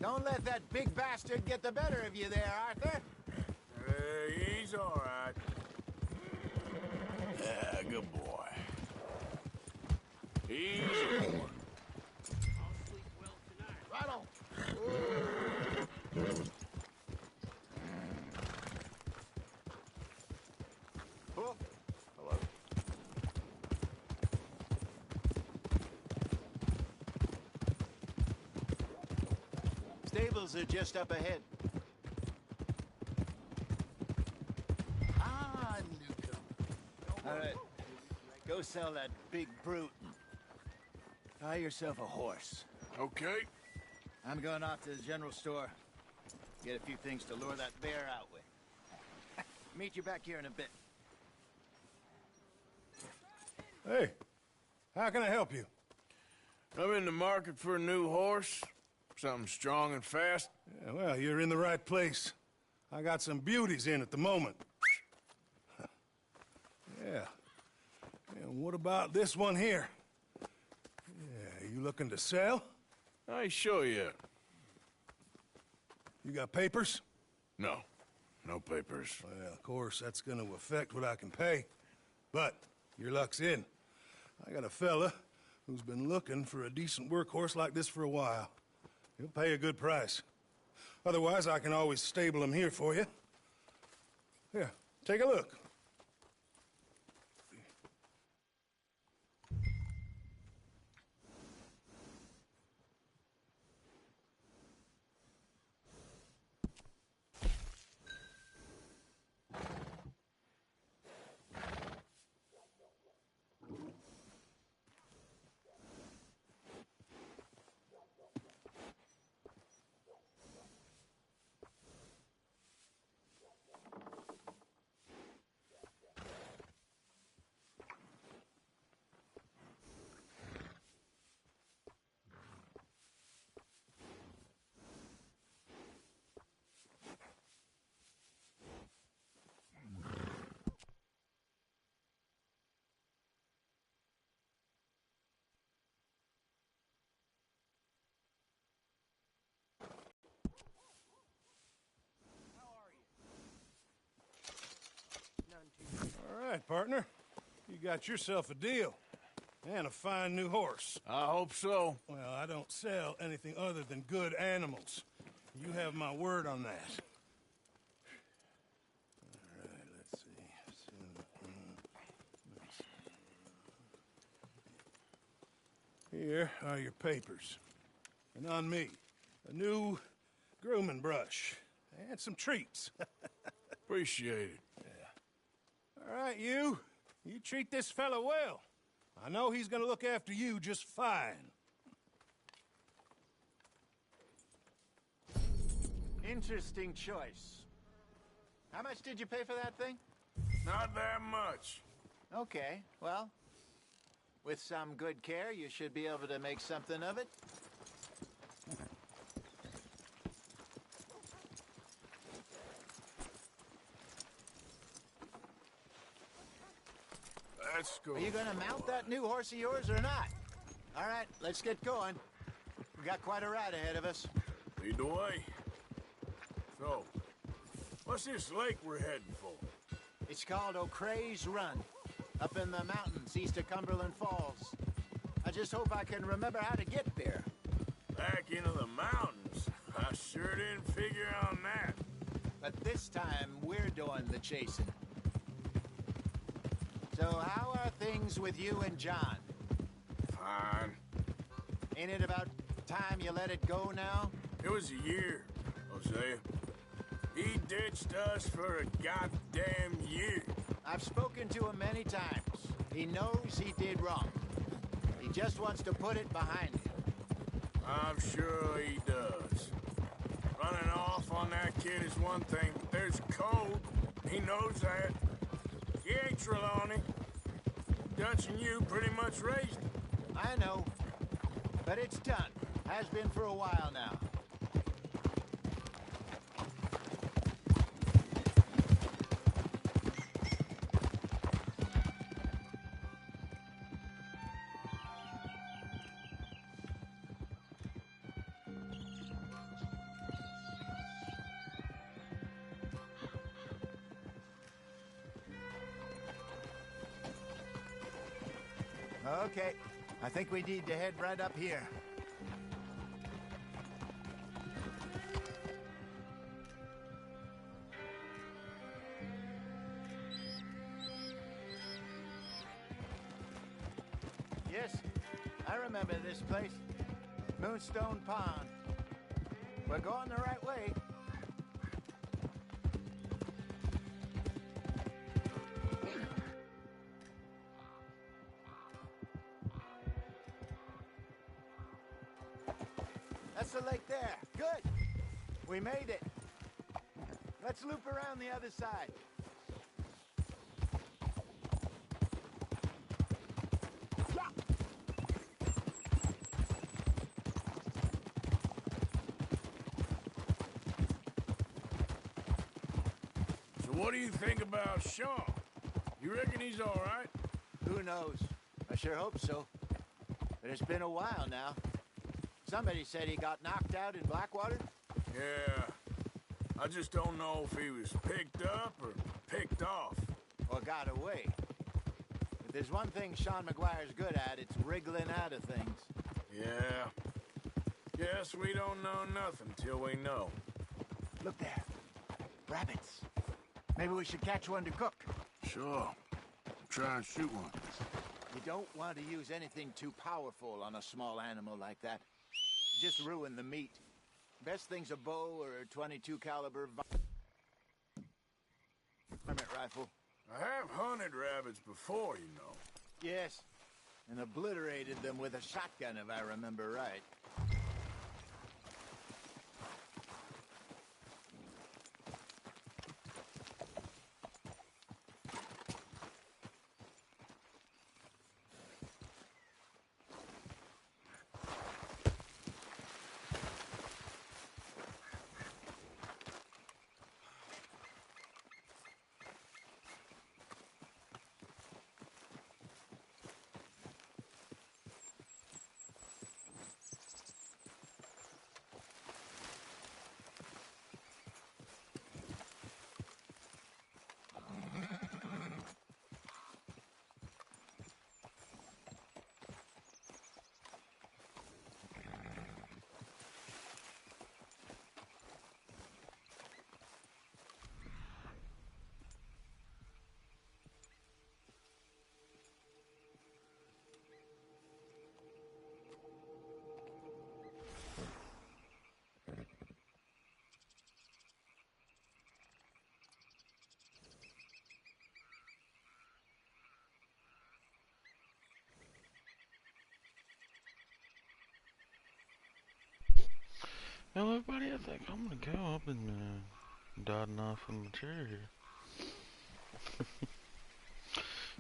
Don't let that big bastard get the better of you there, Arthur. He's all right. Yeah, good boy. Easy, boy. Right on. Oh, hello. Stables are just up ahead. Ah, Newcomb. All right, go sell that big brute. Buy yourself a horse. Okay. I'm going off to the general store. Get a few things to lure that bear out with. Meet you back here in a bit. Hey, how can I help you? I'm in the market for a new horse. Something strong and fast. Yeah, well, you're in the right place. I got some beauties in at the moment. Yeah. And what about this one here? Yeah, you looking to sell? I ain't sure yet. You got papers? No. No papers. Well, of course, that's gonna affect what I can pay. But your luck's in. I got a fella who's been looking for a decent workhorse like this for a while. He'll pay a good price. Otherwise, I can always stable him here for you. Here, take a look. All right, partner. You got yourself a deal. And a fine new horse. I hope so. Well, I don't sell anything other than good animals. You have my word on that. All right, let's see. Here are your papers. And on me, a new grooming brush. And some treats. Appreciate it. All right, you. You treat this fella well. I know he's gonna look after you just fine. Interesting choice. How much did you pay for that thing? Not that much. Okay, well, with some good care, you should be able to make something of it. Let's go. Are you gonna mount that new horse of yours or not? All right, let's get going. We got quite a ride ahead of us. Lead the way. So, what's this lake we're heading for? It's called O'Creagh's Run, up in the mountains east of Cumberland Falls. I just hope I can remember how to get there. Back into the mountains? I sure didn't figure on that. But this time, we're doing the chasing. So how are things with you and John? Fine. Ain't it about time you let it go now? It was a year, Hosea. He ditched us for a goddamn year. I've spoken to him many times. He knows he did wrong. He just wants to put it behind him. I'm sure he does. Running off on that kid is one thing, but there's code. He knows that. He ain't Trelawney. Dutch and you pretty much raised him. I know. But it's done. Has been for a while now. Okay, I think we need to head right up here. Yes, I remember this place. Moonstone Pond. We're going the right way. That's the lake there. Good. We made it. Let's loop around the other side. So what do you think about Sean? You reckon he's all right? Who knows? I sure hope so. But it's been a while now. Somebody said he got knocked out in Blackwater? Yeah. I just don't know if he was picked up or picked off. Or got away. If there's one thing Sean McGuire's good at, it's wriggling out of things. Yeah. Guess we don't know nothing till we know. Look there. Rabbits. Maybe we should catch one to cook. Sure. Try and shoot one. You don't want to use anything too powerful on a small animal like that. Just ruin the meat. Best thing's a bow or a 22 caliber varmint rifle. I have hunted rabbits before, you know. Yes, and obliterated them with a shotgun, if I remember right. Well, everybody, I think I'm gonna go. I've been dotting off of my chair here.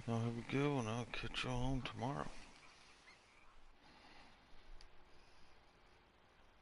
Y'all have a good one. I'll catch y'all on tomorrow.